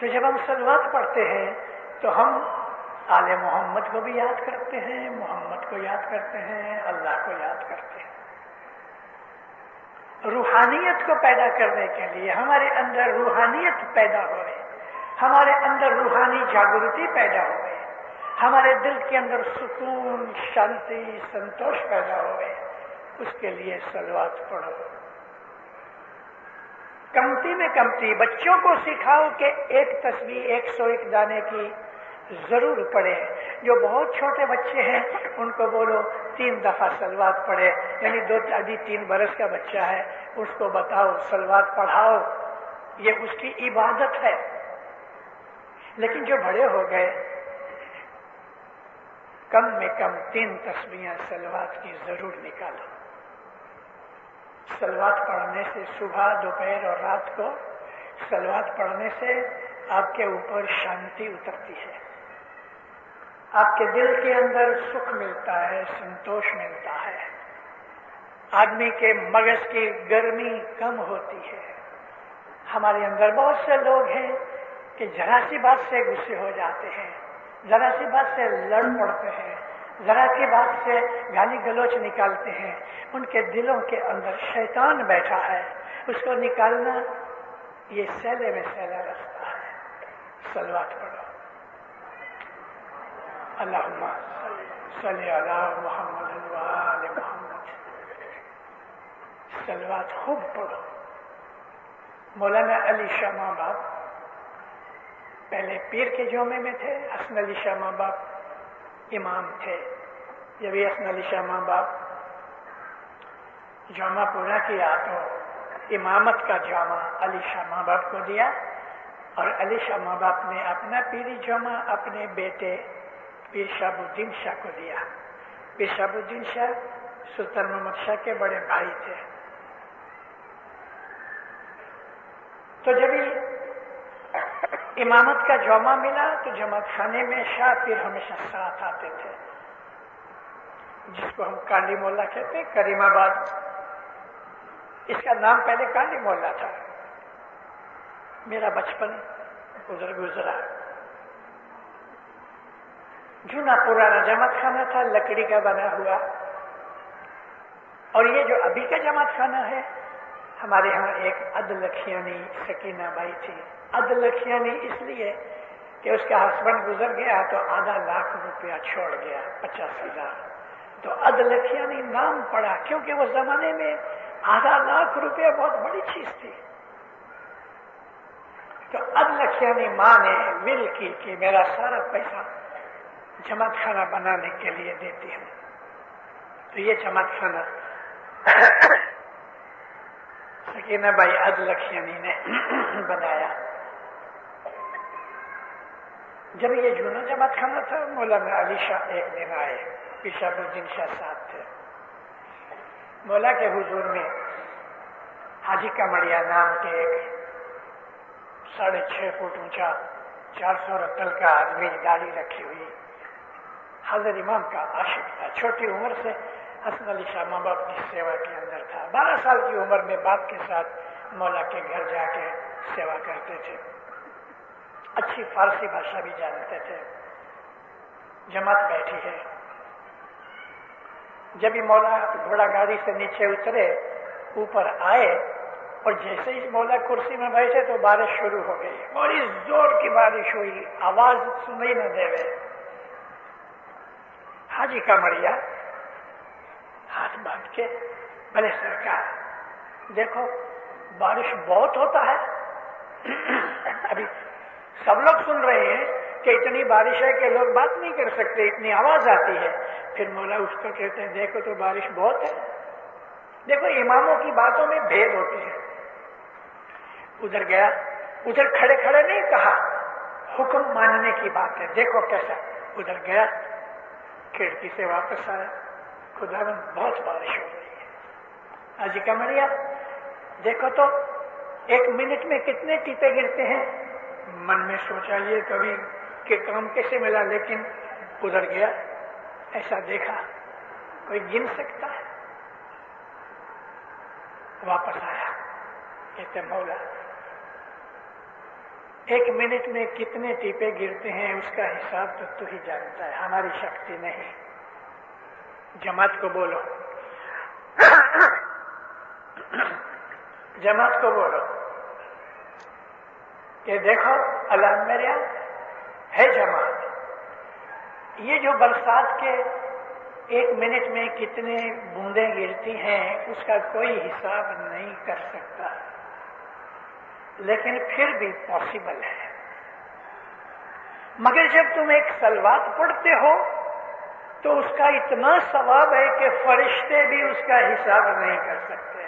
तो जब हम सलवात पढ़ते हैं तो हम आले मोहम्मद को भी याद करते हैं, मोहम्मद को याद करते हैं, अल्लाह को याद करते हैं। रूहानियत को पैदा करने के लिए, हमारे अंदर रूहानियत पैदा होए, हमारे अंदर रूहानी जागृति पैदा होए, हमारे दिल के अंदर सुकून, शांति, संतोष पैदा होए, उसके लिए सलवात पढ़ो। कमती में कमती बच्चों को सिखाओ कि एक तस्बीह 101 दाने की जरूर पढ़े। जो बहुत छोटे बच्चे हैं उनको बोलो 3 दफा सलवात पढ़े, यानी 2-3 बरस का बच्चा है उसको बताओ सलवात पढ़ाओ, ये उसकी इबादत है। लेकिन जो बड़े हो गए, कम में कम 3 तस्बीहें सलवात की जरूर निकालो। सलवात पढ़ने से सुबह, दोपहर और रात को सलवात पढ़ने से आपके ऊपर शांति उतरती है, आपके दिल के अंदर सुख मिलता है, संतोष मिलता है, आदमी के मगज की गर्मी कम होती है। हमारे अंदर बहुत से लोग हैं कि जरा सी बात से गुस्से हो जाते हैं, जरा सी बात से लड़ पड़ते हैं, जरा की बात से गाली गलौच निकालते हैं। उनके दिलों के अंदर शैतान बैठा है, उसको निकालना ये सहले में सहला रास्ता है। सलवात पढ़ो। अल्लाहुम्मा सल्ली अला मुहम्मद व आले मुहम्मद। सलवात खूब पढ़ो। मौलाना अली शाह माँ बाप पहले पीर के जोमे में थे, हसन अली शाह माँ बाप इमाम थे। जब ये हसन अली शाह माँ बाप जामा पूरा किया तो इमामत का जामा अली शाह माँ बाप को दिया और अली शाह माँ बाप ने अपना पीरी जामा अपने बेटे पीर शहाबुद्दीन शाह को दिया। पीर शहाबुद्दीन शाह सुल्तान मोहम्मद शाह के बड़े भाई थे। तो जब इमामत का जामा मिला तो जमात खाने में शाह पीर हमेशा साथ आते थे, जिसको हम कांडी मोहल्ला कहते हैं, करीमाबाद। इसका नाम पहले कांडी मोहल्ला था। मेरा बचपन उधर गुजरा। जूना पुराना जमात खाना था, लकड़ी का बना हुआ। और ये जो अभी का जमात खाना है, हमारे यहाँ एक अदलखियानी सकीना बाई थी। अदलखियानी इसलिए कि उसका हस्बैंड गुजर गया तो आधा लाख रुपया छोड़ गया, 50,000। तो अदलखियानी नाम पड़ा क्योंकि वो जमाने में आधा लाख रुपया बहुत बड़ी चीज थी। तो अदलखियानी माँ ने विल की कि मेरा सारा पैसा जमात खाना बनाने के लिए देती हूँ। तो ये जमात खाना सकीना बाई अदलखियानी ने बनाया। जब ये जूना जमात खाना था, मौलाना अली शाह एक दिन आए, पीर शहाबुद्दीन शाह साहब थे। मौला के हुजूर में हाजी कमरिया नाम के एक 6.5 फुट ऊंचा 400 रत्तल का आदमी, दाढ़ी रखी हुई, हाजिर इमाम का आशिक था। छोटी उम्र से हसन अली शाह माँ बाप की सेवा के अंदर था। 12 साल की उम्र में बाप के साथ मौला के घर जाके सेवा करते थे। अच्छी फारसी भाषा भी जानते थे। जमात बैठी है। जब भी मौला घोड़ा गाड़ी से नीचे उतरे, ऊपर आए اور جیسے ہی مولا کرسی میں بیٹھے تو بارش شروع ہو گئی، بڑی زور کی بارش ہوئی، آواز سنائی نہ دے رہے۔ حاجی کامڑیا ہاتھ باندھ کے، بھلے سرکار دیکھو بارش بہت ہوتا ہے، ابھی سب لوگ سن رہے ہیں کہ اتنی بارش ہے کہ لوگ بات نہیں کر سکتے، اتنی آواز آتی ہے۔ پھر مولا اس کو کہتے ہیں دیکھو تو بارش بہت ہے۔ دیکھو اماموں کی باتوں میں بھید ہوتے ہیں۔ ادھر گیا، ادھر کھڑے کھڑے نہیں کہا، حکم ماننے کی بات ہے، دیکھو کیسا۔ ادھر گیا، کھڑکی سے واپس آیا، خدا میں بہت بارش ہو رہی ہے۔ حاجی کامڑیا دیکھو تو 1 منٹ میں کتنے ٹیپے گرتے ہیں۔ من میں سوچا یہ کبھی کہ کام کیسے ملا، لیکن ادھر گیا، ایسا دیکھا کوئی گن سکتا ہے۔ واپس آیا، کہتے مولا 1 منٹ میں کتنے ٹیپے گرتے ہیں اس کا حساب تو ہی جانتا ہے، ہماری شکتی نہیں۔ جماعت کو بولو، جماعت کو بولو کہ دیکھو اللہ میرے ہے جماعت، یہ جو برسات کے 1 منٹ میں کتنے بوندیں گرتی ہیں اس کا کوئی حساب نہیں کر سکتا، لیکن پھر بھی پاسبل ہے۔ مگر جب تم ایک صلوات پڑھتے ہو تو اس کا اتنا ثواب ہے کہ فرشتے بھی اس کا حساب نہیں کر سکتے۔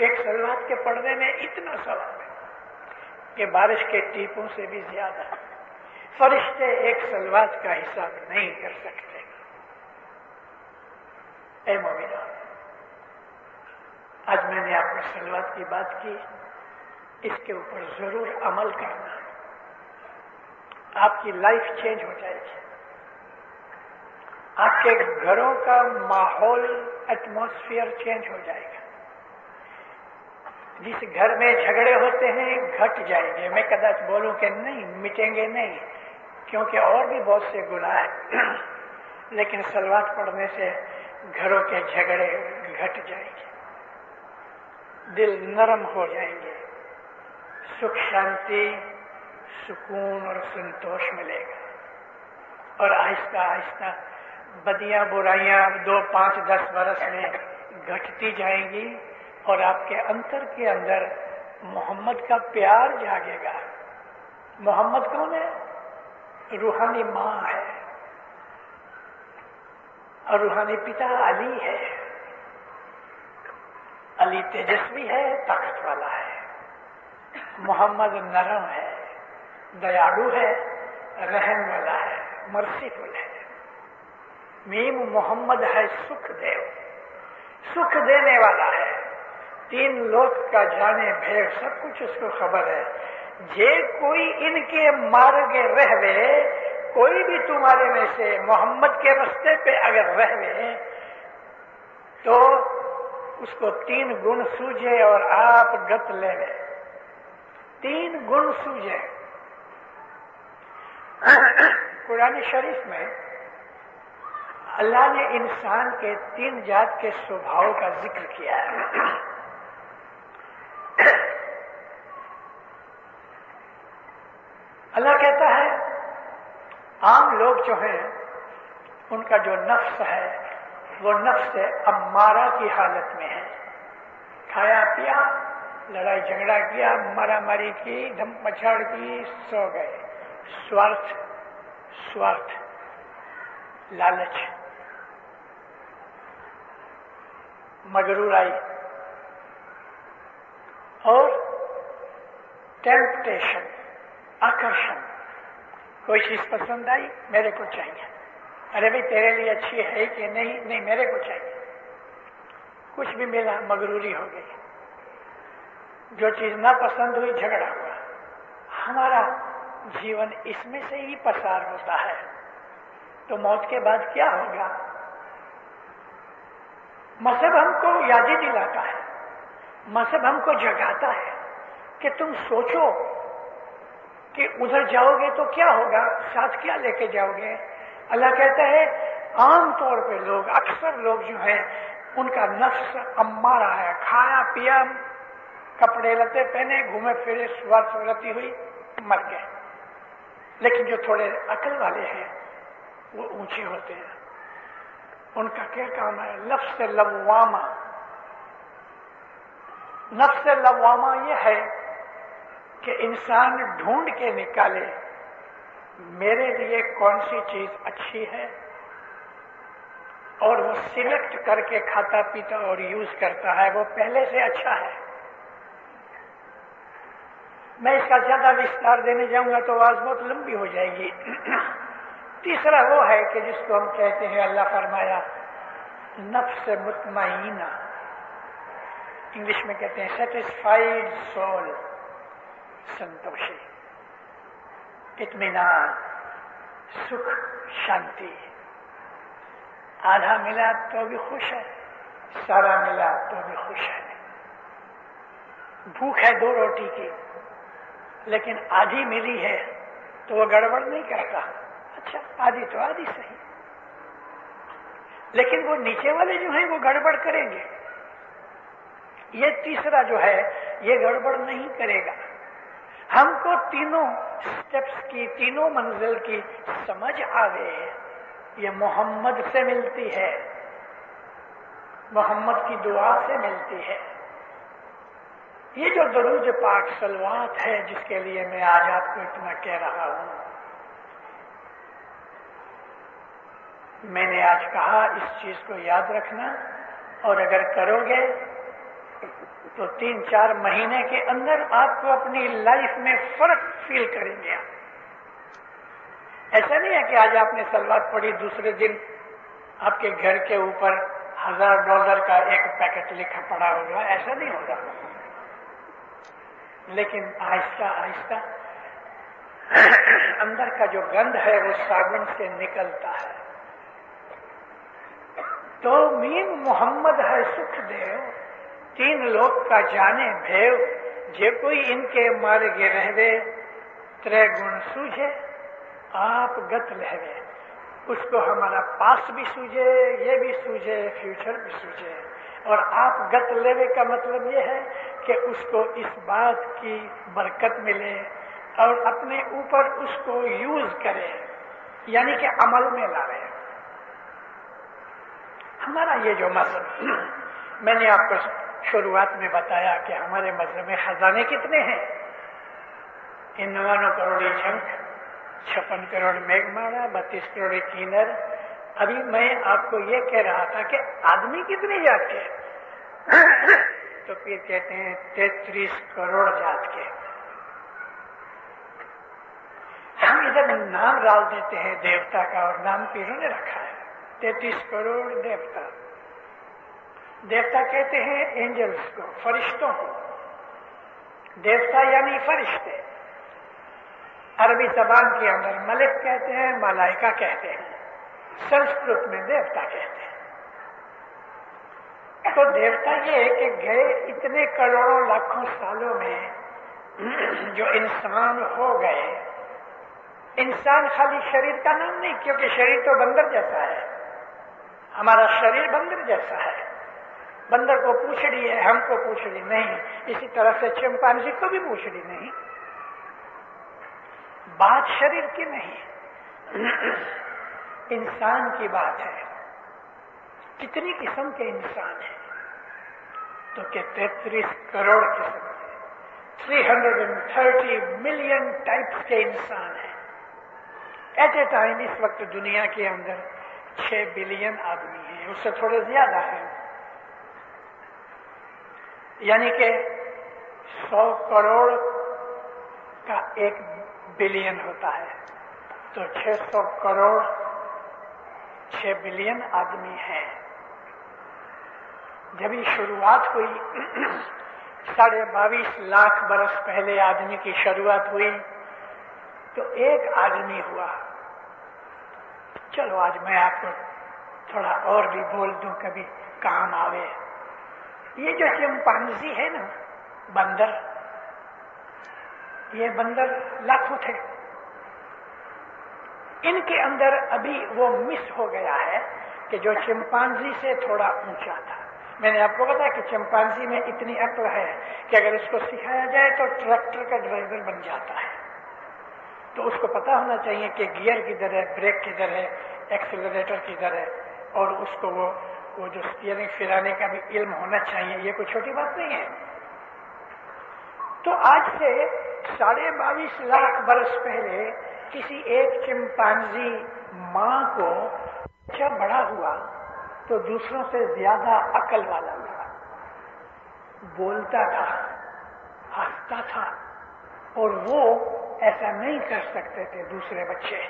ایک صلوات کے پڑھنے میں اتنا ثواب ہے کہ بارش کے ٹیپوں سے بھی زیادہ فرشتے ایک صلوات کا حساب نہیں کر سکتے۔ اے مومنان، آج میں نے آپ کو صلوات کی بات کی، اس کے اوپر ضرور عمل کرنا، آپ کی لائف چینج ہو جائے گی، آپ کے گھروں کا ماحول ایٹماسفیئر چینج ہو جائے گا۔ جس گھر میں جھگڑے ہوتے ہیں گھٹ جائیں گے، میں کداچ بولوں کہ نہیں مٹیں گے نہیں، کیونکہ اور بھی بہت سے گناہ ہیں، لیکن صلوات پڑھنے سے گھروں کے جھگڑے گھٹ جائیں گے، دل نرم ہو جائیں گے، سکھ شانتی سکون اور سنتوش ملے گا، اور آہستہ آہستہ بدیاں برائیاں 2 5 10 برس میں گھٹتی جائیں گی، اور آپ کے انتر کے اندر محمد کا پیار جاگے گا۔ محمد کون ہے؟ روحانی ماں ہے، اور روحانی پتا علی ہے۔ علی تیجسوی ہے، طاقت والا ہے، محمد نرم ہے، دیالو ہے، رحم والا ہے، مرسیفل ہے۔ میم محمد ہے سکھ دیو، سکھ دینے والا ہے، 3 لوک کا جانے بھیڑ، سب کچھ اس کو خبر ہے۔ جے کوئی ان کے مارگے رہوے، کوئی بھی تمہارے میں سے محمد کے رستے پہ اگر رہوے تو اس کو 3 گن سوجے اور آپ گت لے لے، 3 گن سوجے۔ قرآن شریف میں اللہ نے انسان کے 3 جات کے سوبھاؤ کا ذکر کیا ہے۔ اللہ کہتا ہے عام لوگ جو ہیں ان کا جو نفس ہے وہ نفس امارہ کی حالت میں ہے، کھایا پیا، لڑائی جھگڑا کیا، مارا ماری کی، دھم پچھاڑ کی، سو گئے۔ سوارتھ، لالچ، مغرورائی اور ٹیمپٹیشن، آکرشن۔ کوئی چیز پسند آئی میرے کو چاہیے، ارے بھائی تیرے لیے اچھی ہے کہ نہیں؟ نہیں میرے کو چاہیے۔ کچھ بھی ملا مغروری ہو گئی، جو چیز نہ پسند ہوئی جھگڑا ہوا۔ ہمارا جیون اس میں سے ہی پسار ہوتا ہے، تو موت کے بعد کیا ہوگا؟ مذہب ہم کو یادیں دلاتا ہے، مذہب ہم کو جگاتا ہے کہ تم سوچو کہ ادھر جاؤ گے تو کیا ہوگا، ساتھ کیا لے کے جاؤ گے۔ اللہ کہتا ہے عام طور پہ لوگ، اکثر لوگ جو ہیں ان کا نفس امارہ ہے، کھایا پیا، کپڑے لتے پہنے، گھومے پھرے، صورتی ہوئی، مر گئے۔ لیکن جو تھوڑے عقل والے ہیں وہ اونچے ہوتے ہیں، ان کا کیا کام ہے؟ نفس لوامہ۔ نفس لوامہ یہ ہے کہ انسان ڈھونڈ کے نکالے میرے لیے کون سی چیز اچھی ہے، اور وہ سلیکٹ کر کے کھاتا پیتا اور یوز کرتا ہے، وہ پہلے سے اچھا ہے۔ میں اس کا زیادہ وستار دینے جاؤں گا تو آواز بہت لمبی ہو جائے گی۔ تیسرا وہ ہے کہ جس کو ہم کہتے ہیں، اللہ فرمایا نفس مطمئنہ، انگلش میں کہتے ہیں سیٹسفائیڈ سول، سنتوشی، اطمینان، سکھ، شانتی۔ آدھا ملا تو بھی خوش ہے، سارا ملا تو بھی خوش ہے۔ بھوک ہے 2 روٹی کی، لیکن آدھی ملی ہے تو وہ گڑبڑ نہیں کرتا، اچھا آدھی تو آدھی صحیح، لیکن وہ نیچے والے جو ہیں وہ گڑبڑ کریں گے۔ یہ تیسرا جو ہے یہ گڑبڑ نہیں کرے گا۔ ہم کو تینوں سٹیپس کی، تینوں منزل کی سمجھ آوے، یہ محمد سے ملتی ہے، محمد کی دعا سے ملتی ہے۔ یہ جو درود پاک صلوات ہے جس کے لیے میں آج آپ کو اتنا کہہ رہا ہوں، میں نے آج کہا اس چیز کو یاد رکھنا، اور اگر کرو گے تو 3-4 مہینے کے اندر آپ کو اپنی لائف میں فرق فیل کریں گے۔ ایسا نہیں ہے کہ آج آپ نے صلوات پڑھی، دوسرے دن آپ کے گھر کے اوپر $1000 کا ایک پیکٹ لکھا پڑا ہوگا، ایسا نہیں ہوگا۔ لیکن آہستہ آہستہ اندر کا جو گند ہے وہ صابن سے نکلتا ہے۔ تو میم محمد ہے سکھ دیو، 3 لوگ کا جانے بھیو، جے کوئی ان کے مار گے رہوے، 3 گن سوجھے آپ گت لہوے۔ اس کو ہمارا پاس بھی سوجھے، یہ بھی سوجھے، فیوچر بھی سوجھے، اور آپ گت لیوے کا مطلب یہ ہے کہ اس کو اس بات کی برکت ملے اور اپنے اوپر اس کو یوز کرے، یعنی کہ عمل میں لائے۔ ہمارا یہ جو مذہب، میں نے آپ کو شروعات میں بتایا کہ ہمارے مذہب میں خزانے کتنے ہیں، 99 کروڑی جھنک، 56 کروڑ میگھ ماڑا، 32 کروڑی کینر۔ ابھی میں آپ کو یہ کہہ رہا تھا کہ آدمی کتنے جات کے، تو پھر کہتے ہیں 33 کروڑ جات کے۔ ہم ادھر نام ڈال دیتے ہیں دیوتا کا، اور نام پیروں نے رکھا ہے 33 کروڑ دیوتا۔ دیوتا کہتے ہیں اینجلس کو، فرشتوں کو۔ دیوتا یعنی فرشتے، عربی زبان کے اندر ملک کہتے ہیں، ملائکہ کہتے ہیں، سنسکرت میں دیوتا کہتے ہیں۔ تو دیوتا یہ ہے کہ گئے اتنے کروڑوں لاکھوں سالوں میں جو انسان ہو گئے، انسان خالی شریر کا نام نہیں، کیونکہ شریر تو بندر جیسا ہے، ہمارا شریر بندر جیسا ہے۔ بندر کو پوچھڑی ہے، ہم کو پوچھڑی نہیں، اسی طرح سے چمپینزی کو بھی پوچھڑی نہیں۔ بات شریر کی نہیں، انسان کی بات ہے۔ کتنی قسم کے انسان ہیں؟ تو کہ 33 کروڑ قسم کے، 330 ملین ٹائپس کے انسان ہیں۔ ایٹ اے ٹائم اس وقت دنیا کے اندر 6 بلین آدمی ہیں، اس سے تھوڑے زیادہ ہیں، یعنی کہ 100 کروڑ کا 1 بلین ہوتا ہے، تو 600 کروڑ 6 بلین آدمی ہیں۔ جب یہ شروعات ہوئی 22.5 لاکھ برس پہلے آدمی کی شروعات ہوئی تو ایک آدمی ہوا۔ چلو آج میں آپ کو تھوڑا اور بھی بول دوں، کبھی کام آوے۔ یہ جو چمپینزی ہے نا، بندر، یہ بندر لاکھوں تھے، ان کے اندر ابھی وہ مس ہو گیا ہے کہ جو چمپینزی سے تھوڑا اونچا تھا۔ मैंने आपको बताया कि चिंपांजी में इतनी अक्ल है कि अगर इसको सिखाया जाए तो ट्रैक्टर का ड्राइवर बन जाता है। तो उसको पता होना चाहिए कि गियर किधर है, ब्रेक किधर है, एक्सेलरेटर किधर है, और उसको वो जो स्टीयरिंग फिराने का भी इल्म होना चाहिए। ये कोई छोटी बात नहीं है। तो आज से 22.5 लाख बरस पहले किसी एक चिंपांजी मां को जब बड़ा हुआ तो दूसरों से ज्यादा अकल वाला हुआ, बोलता था, हंसता था, और वो ऐसा नहीं कर सकते थे दूसरे बच्चे।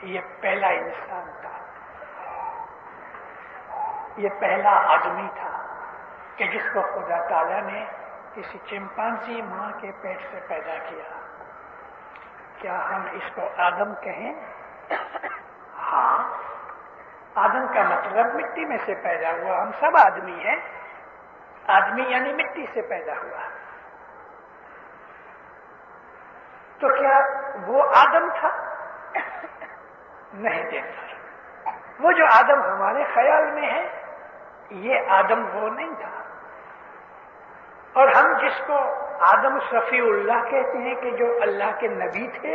ये पहला इंसान था, ये पहला आदमी था कि जिसको खुदा ताला ने किसी चिंपांजी मां के पेट से पैदा किया। क्या हम इसको आदम कहें? हाँ, आदम का मतलब मिट्टी में से पैदा हुआ। हम सब आदमी हैं। आदमी यानी मिट्टी से पैदा हुआ। तो क्या वो आदम था? नहीं देखा। वो जो आदम हमारे ख्याल में है, ये आदम वो नहीं था। और हम जिसको आदम शफीउल्लाह कहते हैं कि जो अल्लाह के नबी थे,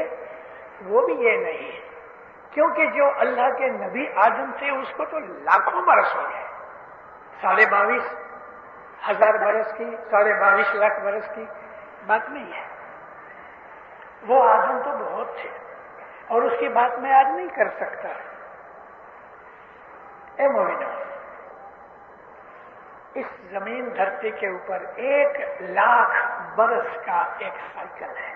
वो भी ये नहीं है। क्योंकि जो अल्लाह के नबी आदम थे उसको तो लाखों बरस हो गए। 22,500 बरस की, 22.5 लाख बरस की बात नहीं है। वो आदम तो बहुत थे और उसकी बात मैं आज नहीं कर सकता। ए मोमिनो, इस जमीन धरती के ऊपर 1,00,000 बरस का एक साइकिल है,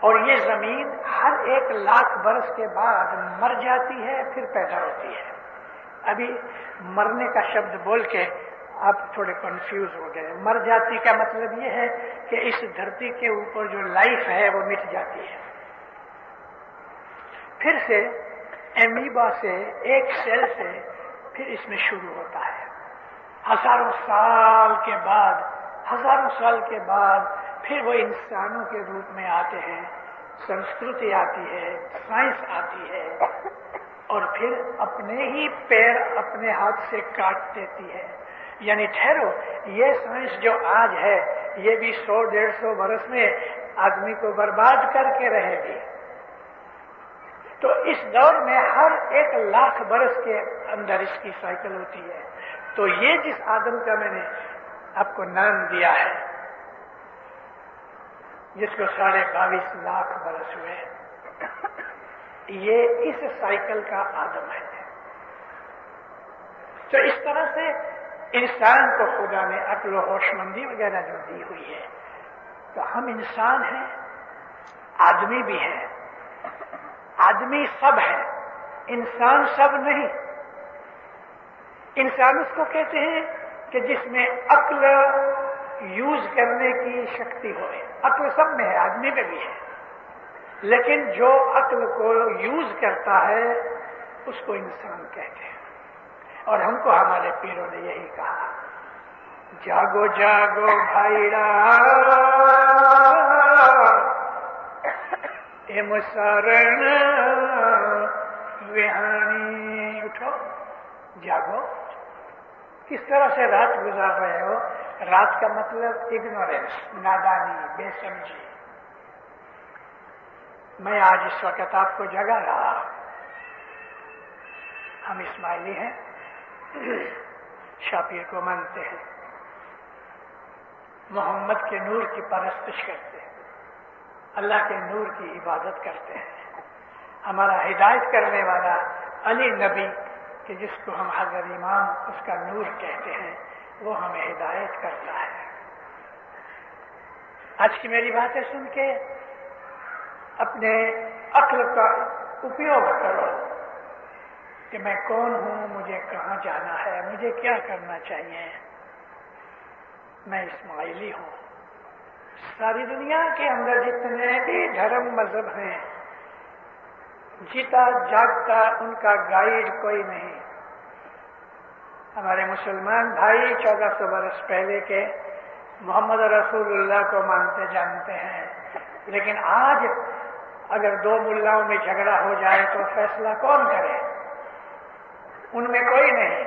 और ये जमीन हर 1,00,000 बरस के बाद मर जाती है, फिर पैदा होती है। अभी मरने का शब्द बोल के आप थोड़े कंफ्यूज हो गए। मर जाती का मतलब ये है कि इस धरती के ऊपर जो लाइफ है वो मिट जाती है। फिर से एमीबा से, एक सेल से, फिर इसमें शुरू होता है। हजारों साल के बाद फिर वो इंसानों के रूप में आते हैं। संस्कृति आती है, साइंस आती है, और फिर अपने ही पैर अपने हाथ से काट देती है। यानी ठहरो, ये साइंस जो आज है ये भी 100-150 बरस में आदमी को बर्बाद करके रहेगी। तो इस दौर में हर 1,00,000 बरस के अंदर इसकी साइकिल होती है। तो ये जिस आदम का मैंने आपको नाम दिया है, जिसको 22.5 लाख बरस हुए, ये इस साइकिल का आदम है। तो इस तरह से इंसान को खुदा ने अक्ल और होशमंदी वगैरह जो दी हुई है, तो हम इंसान हैं, आदमी भी हैं। आदमी सब है, इंसान सब नहीं। इंसान उसको कहते हैं कि जिसमें अक्ल यूज करने की शक्ति हो। अक्ल सब में है, आदमी में भी है, लेकिन जो अक्ल को यूज करता है उसको इंसान कहते हैं। और हमको हमारे पीरों ने यही कहा, जागो जागो भाईरा ए मुसारण विहानी, उठो जागो। किस तरह से रात गुजार रहे हो? रात का मतलब इग्नोरेंस, नादानी, बेसमझी। मैं आज इस वक्त आपको जगा रहा। हम इस्माइली हैं, शापीर को मानते हैं, मोहम्मद के नूर की परस्तिश करते हैं, अल्लाह के नूर की इबादत करते हैं। हमारा हिदायत करने वाला अली नबी, कि जिसको हम हज़रत इमाम उसका नूर कहते हैं, वो हमें हिदायत करता है। आज की मेरी बातें सुन के अपने अक्ल का उपयोग करो कि मैं कौन हूं, मुझे कहां जाना है, मुझे क्या करना चाहिए। मैं इस्माइली हूं। सारी दुनिया के अंदर जितने भी धर्म मजहब हैं, जीता जागता उनका गाइड कोई नहीं। हमारे मुसलमान भाई 1400 वर्ष पहले के मोहम्मद रसूलुल्लाह को मानते जानते हैं, लेकिन आज अगर दो मुल्लाओं में झगड़ा हो जाए तो फैसला कौन करे? उनमें कोई नहीं,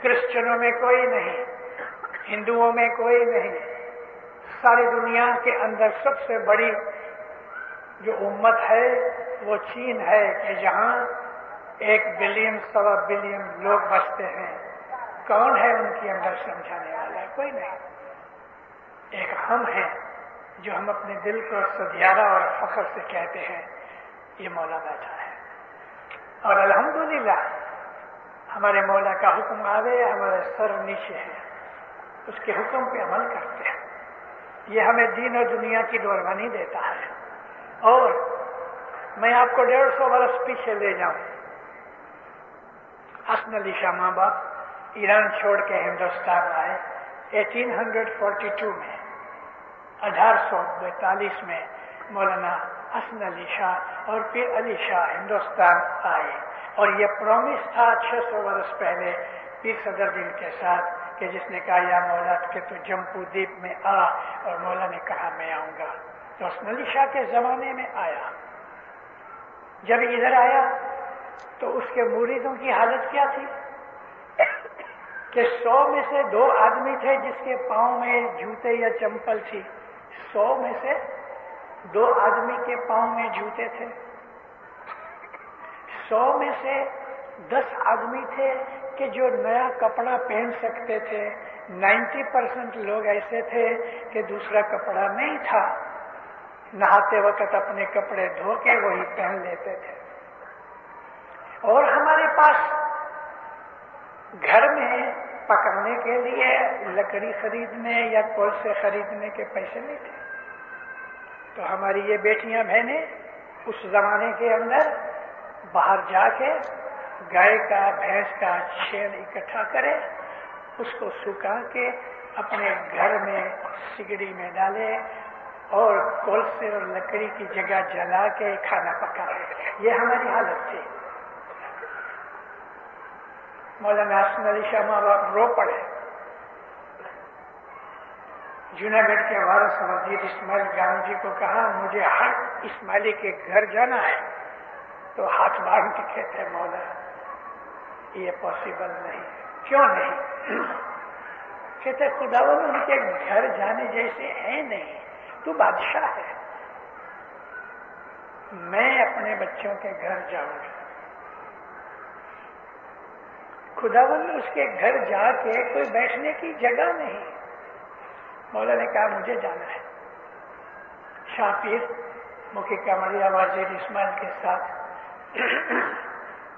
क्रिश्चियनों में कोई नहीं, हिंदुओं में कोई नहीं। सारी दुनिया के अंदर सबसे बड़ी जो उम्मत है वो चीन है कि जहां 1 बिलियन 1.25 बिलियन लोग बसते हैं। कौन है उनके अंदर समझाने वाला? कोई नहीं। एक हम हैं जो हम अपने दिल को सदियारा और फख्र से कहते हैं ये मौला बैठा है, और अल्हम्दुलिल्लाह हमारे मौला का हुक्म आवे हमारे सर नीचे है, उसके हुक्म पे अमल करते हैं। ये हमें दीन और दुनिया की दुर्बानी देता है। और मैं आपको 150 वर्ष पीछे ले जाऊं। हसन अली शाह माँ बाप ईरान छोड़ के हिंदुस्तान आए 1842 में। 1842 में मौलाना हसन अली शाह और फिर अली शाह हिंदुस्तान आए, और ये प्रॉमिस था 600 वर्ष पहले पीर सदरुद्दीन के साथ कि जिसने कहा या मौला के तो जम्पू द्वीप में आ, और मौला ने कहा मैं आऊंगा। तो हसन अली शाह के जमाने में आया। जब इधर आया तो उसके मुरीदों की हालत क्या थी कि 100 में से 2 आदमी थे जिसके पांव में जूते या चंपल थी। 100 में से 2 आदमी के पांव में जूते थे। 100 में से 10 आदमी थे कि जो नया कपड़ा पहन सकते थे। 90% लोग ऐसे थे कि दूसरा कपड़ा नहीं था, नहाते वक्त अपने कपड़े धो के वही पहन लेते थे। और हमारे पास घर में पकाने के लिए लकड़ी खरीदने या कोल से खरीदने के पैसे नहीं थे। तो हमारी ये बेटियां बहनें उस जमाने के अंदर बाहर जाके गाय का भैंस का छेल इकट्ठा करे, उसको सुखा के अपने घर में सिगड़ी में डाले और कोल से और लकड़ी की जगह जला के खाना पकाए। ये हमारी हालत थी। मौलाना हसन अली शाह माँ बाप रो पड़े। जूनागढ़ के वारिस वजीर इस्माइल गांव जी को कहा मुझे हर इस्माइली के घर जाना है। तो हाथ बांध के कहते मौला ये पॉसिबल नहीं। क्यों नहीं? कहते खुदावंद उनके घर जाने जैसे है नहीं, तू बादशाह है। मैं अपने बच्चों के घर जाऊंगा। खुदावंद उसके घर जाके कोई बैठने की जगह नहीं। मौला ने कहा मुझे जाना है। शाह पीर मुखी कमरिया वजीर इस्माइल के साथ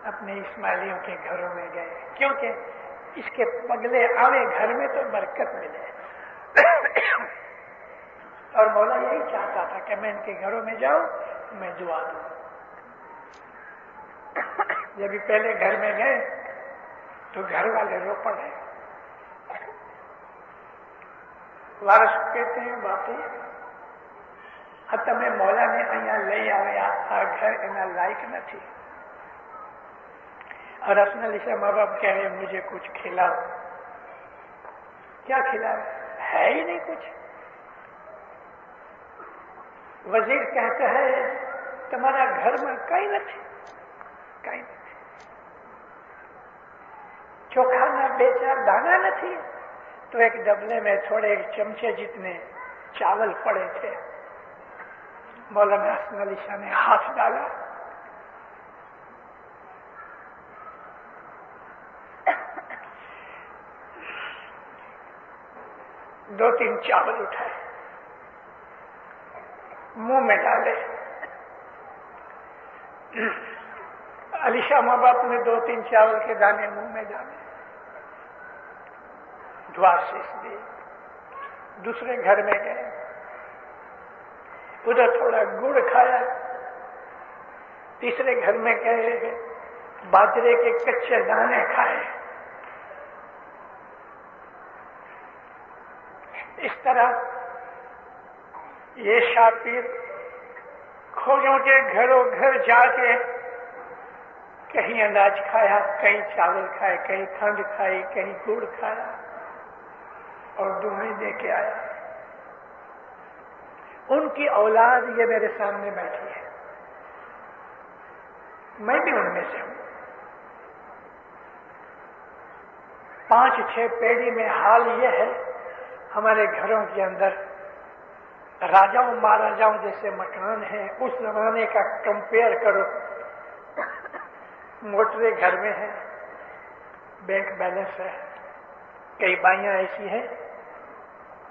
अपने इस्माइलियों के घरों में गए, क्योंकि इसके पगले आवे घर में तो बरकत मिले। और मौला यही चाहता था कि मैं इनके घरों में जाऊं, मैं दुआ दूं। जब भी पहले घर में गए तो घर वाले रो पड़े। वारस कहते हैं बापू તમે મૌલાને અહીંયા લઈ આવ્યા, આ ઘર એના લાયક નથી। और हसन अली शाह माँ बाप कह रहे मुझे कुछ खिलाओ। क्या खिलाओ? है ही नहीं कुछ। वजीर कहता है तुम्हारा घर में कहीं नहीं, कहीं नहीं। चोखा न बेचा दाना नहीं, तो एक डबले में थोड़े एक चमचे जितने चावल पड़े थे। मौलाना हसन अली शाह ने हाथ डाला, दो तीन चावल उठाए, मुंह में डाले। अली शाह माँ बाप ने 2-3 चावल के दाने मुंह में डाले, दुआ शीश दी। दूसरे घर में गए, उधर थोड़ा गुड़ खाया। तीसरे घर में गए, बाजरे के कच्चे दाने खाए। इस तरह ये शापीर खोजों के घरों घर जाके कहीं अनाज खाया, कहीं चावल खाए, कहीं खंड खाई, कहीं गुड़ खाया और दुआएं दे के आया। उनकी औलाद ये मेरे सामने बैठी है, मैं भी उनमें से हूं। 5-6 पेढ़ी में हाल ये है, हमारे घरों के अंदर राजाओं महाराजाओं जैसे मकान हैं, उस जमाने का कंपेयर करो। मोटरे घर में है, बैंक बैलेंस है। कई बाइयां ऐसी हैं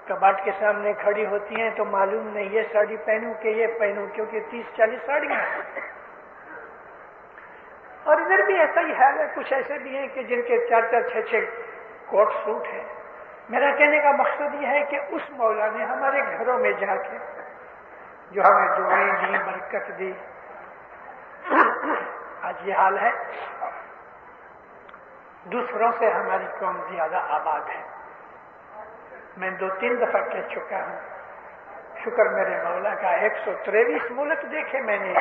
कबाट के सामने खड़ी होती हैं तो मालूम नहीं ये साड़ी पहनूं कि ये पहनूं, क्योंकि 30-40 साड़ियां हैं। और इधर भी ऐसा ही हाल है। कुछ ऐसे भी हैं कि जिनके 4-4, 6-6 कोट सूट है। मेरा कहने का मकसद यह है कि उस मौला ने हमारे घरों में जाके जो हमें दुआएं दी, बरकत दी, आज ये हाल है। दूसरों से हमारी कौम ज्यादा आबाद है। मैं 2-3 दफा कह चुका हूं, शुक्र मेरे मौला का 123 मुल्क देखे मैंने,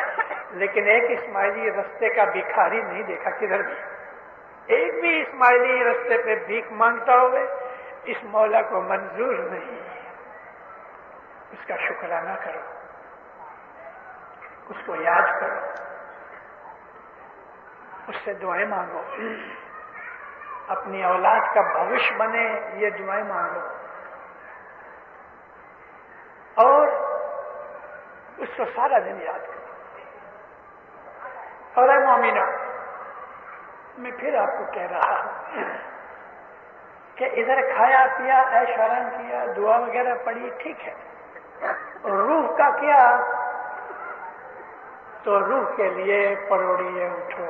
लेकिन एक इस्माइली रस्ते का भिखारी नहीं देखा किधर भी। एक भी इस्माइली रस्ते पे भीख मांगता हुए इस मौला को मंजूर नहीं। उसका शुक्राना करो, उसको याद करो, उससे दुआएं मांगो, अपनी औलाद का भविष्य बने ये दुआएं मांगो, और उसको सारा दिन याद करो। और मोमिना, मैं फिर आपको कह रहा हूं कि इधर खाया पिया, ऐश आराम किया, दुआ वगैरह पढ़ी, ठीक है। रूह का क्या, तो रूह के लिए परोड़िए उठो।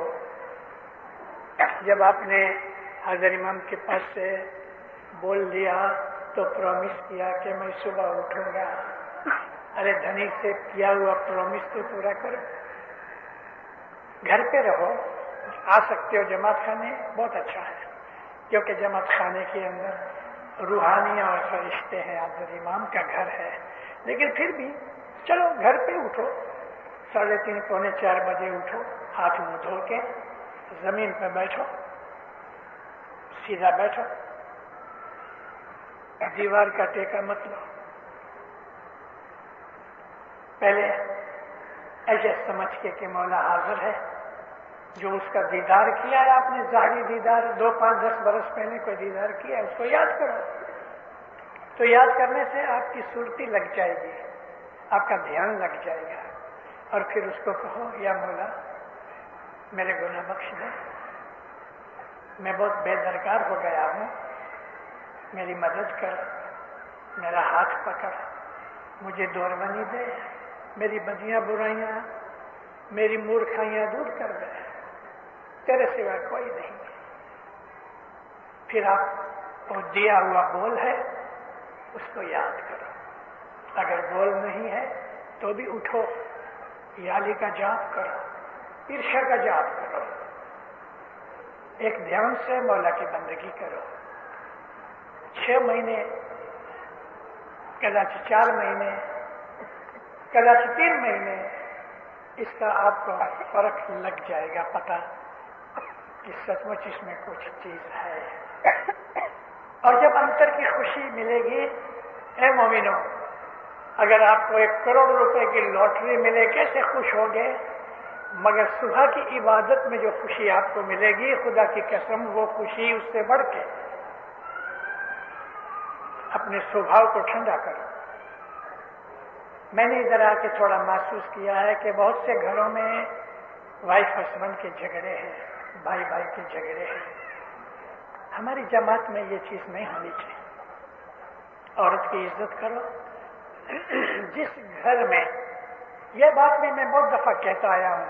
जब आपने हजर इमाम के पास से बोल लिया तो प्रॉमिस किया कि मैं सुबह उठूंगा। अरे धनी से किया हुआ प्रॉमिस तो पूरा करो। घर पे रहो, आ सकते हो जमात खाने, बहुत अच्छा है, क्योंकि जमात खाने के अंदर रूहानियां और फरिश्ते हैं, हजर इमाम का घर है। लेकिन फिर भी चलो घर पे उठो, 3:30 पौने 4 बजे उठो, हाथ मुंह धो के जमीन पर बैठो, सीधा बैठो, दीवार का टेका मत लो। पहले ऐसे समझ के कि मौला हाजिर है, जो उसका दीदार किया है आपने, ज़ाहिरी दीदार 2, 5, 10 बरस पहले कोई दीदार किया है, उसको याद करो। तो याद करने से आपकी सुरती लग जाएगी, आपका ध्यान लग जाएगा, और फिर उसको कहो, या मौला मेरे गुनाह बख्श दे, मैं बहुत बेदरकार हो गया हूं, मेरी मदद कर, मेरा हाथ पकड़, मुझे दोरवनी दे, मेरी बदियां बुराइयां, मेरी मूर्खाइयां दूर कर दे, तेरे सिवा कोई नहीं। फिर आप वो दिया हुआ बोल है उसको याद करो। अगर बोल नहीं है तो भी उठो, याली का जाप करो, ईर्ष्या का जाप करो, एक ध्यान से मौला की बंदगी करो। 6 महीने, कदाच 4 महीने, कदाच 3 महीने, इसका आपको फर्क लग जाएगा, पता कि सचमुच इसमें कुछ चीज है। और जब अंतर की खुशी मिलेगी, ए मोमिनो, अगर आपको 1 करोड़ रुपए की लॉटरी मिले कैसे खुश होगे, मगर सुबह की इबादत में जो खुशी आपको मिलेगी, खुदा की कसम वो खुशी उससे बढ़ के। अपने स्वभाव को ठंडा करो। मैंने इधर आके थोड़ा महसूस किया है कि बहुत से घरों में वाइफ हस्बैंड के झगड़े हैं, भाई भाई के झगड़े हैं। हमारी जमात में ये चीज नहीं होनी चाहिए। औरत की इज्जत करो। जिस घर में, यह बात भी मैं बहुत दफा कहता आया हूं,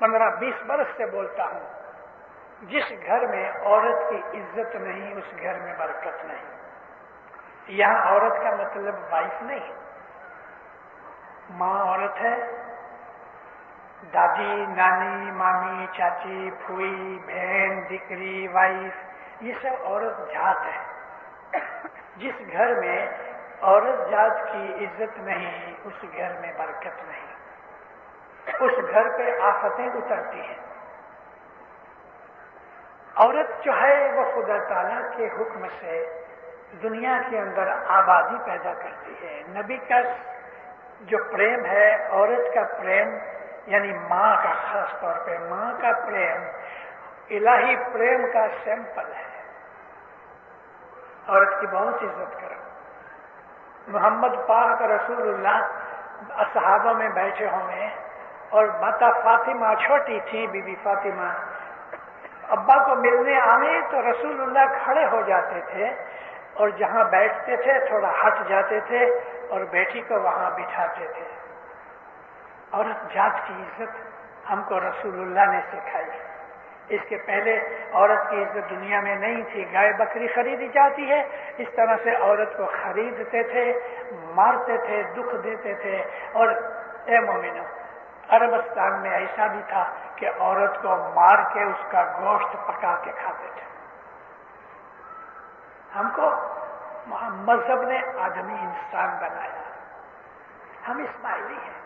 15-20 बरस से बोलता हूं, जिस घर में औरत की इज्जत नहीं उस घर में बरकत नहीं। यहां औरत का मतलब वाइफ नहीं, माँ औरत है, दादी, नानी, मामी, चाची, फूई, बहन, दिकरी, वाइफ, ये सब औरत जात है। जिस घर में औरत जात की इज्जत नहीं उस घर में बरकत नहीं, उस घर पे आफतें उतरती हैं। औरत जो है वो खुदा ताला के हुक्म से दुनिया के अंदर आबादी पैदा करती है। नबी का जो प्रेम है, औरत का प्रेम, यानी माँ का, खास तौर पे माँ का प्रेम इलाही प्रेम का सैंपल है। عورت کی بہت عزت کرو۔ محمد پاک رسول اللہ صحابہ میں بیٹھے ہوئے اور ماتا فاطمہ چھوٹی تھی، بی بی فاطمہ ابا کو ملنے آئے تو رسول اللہ کھڑے ہو جاتے تھے اور جہاں بیٹھتے تھے تھوڑا ہٹ جاتے تھے اور بیٹی کو وہاں بٹھاتے تھے۔ عورت ذات کی عزت ہم کو رسول اللہ نے سکھائی۔ اس کے پہلے عورت کی عزت دنیا میں نہیں تھی، گائے بکری خریدی جاتی ہے، اس طرح سے عورت کو خریدتے تھے، مارتے تھے، دکھ دیتے تھے۔ اور اے مومنو، عربستان میں ایسا بھی تھا کہ عورت کو مار کے اس کا گوشت پکا کے کھاتے تھے۔ ہم کو مذہب نے آدمی انسان بنایا، ہم اسماعیلی ہیں،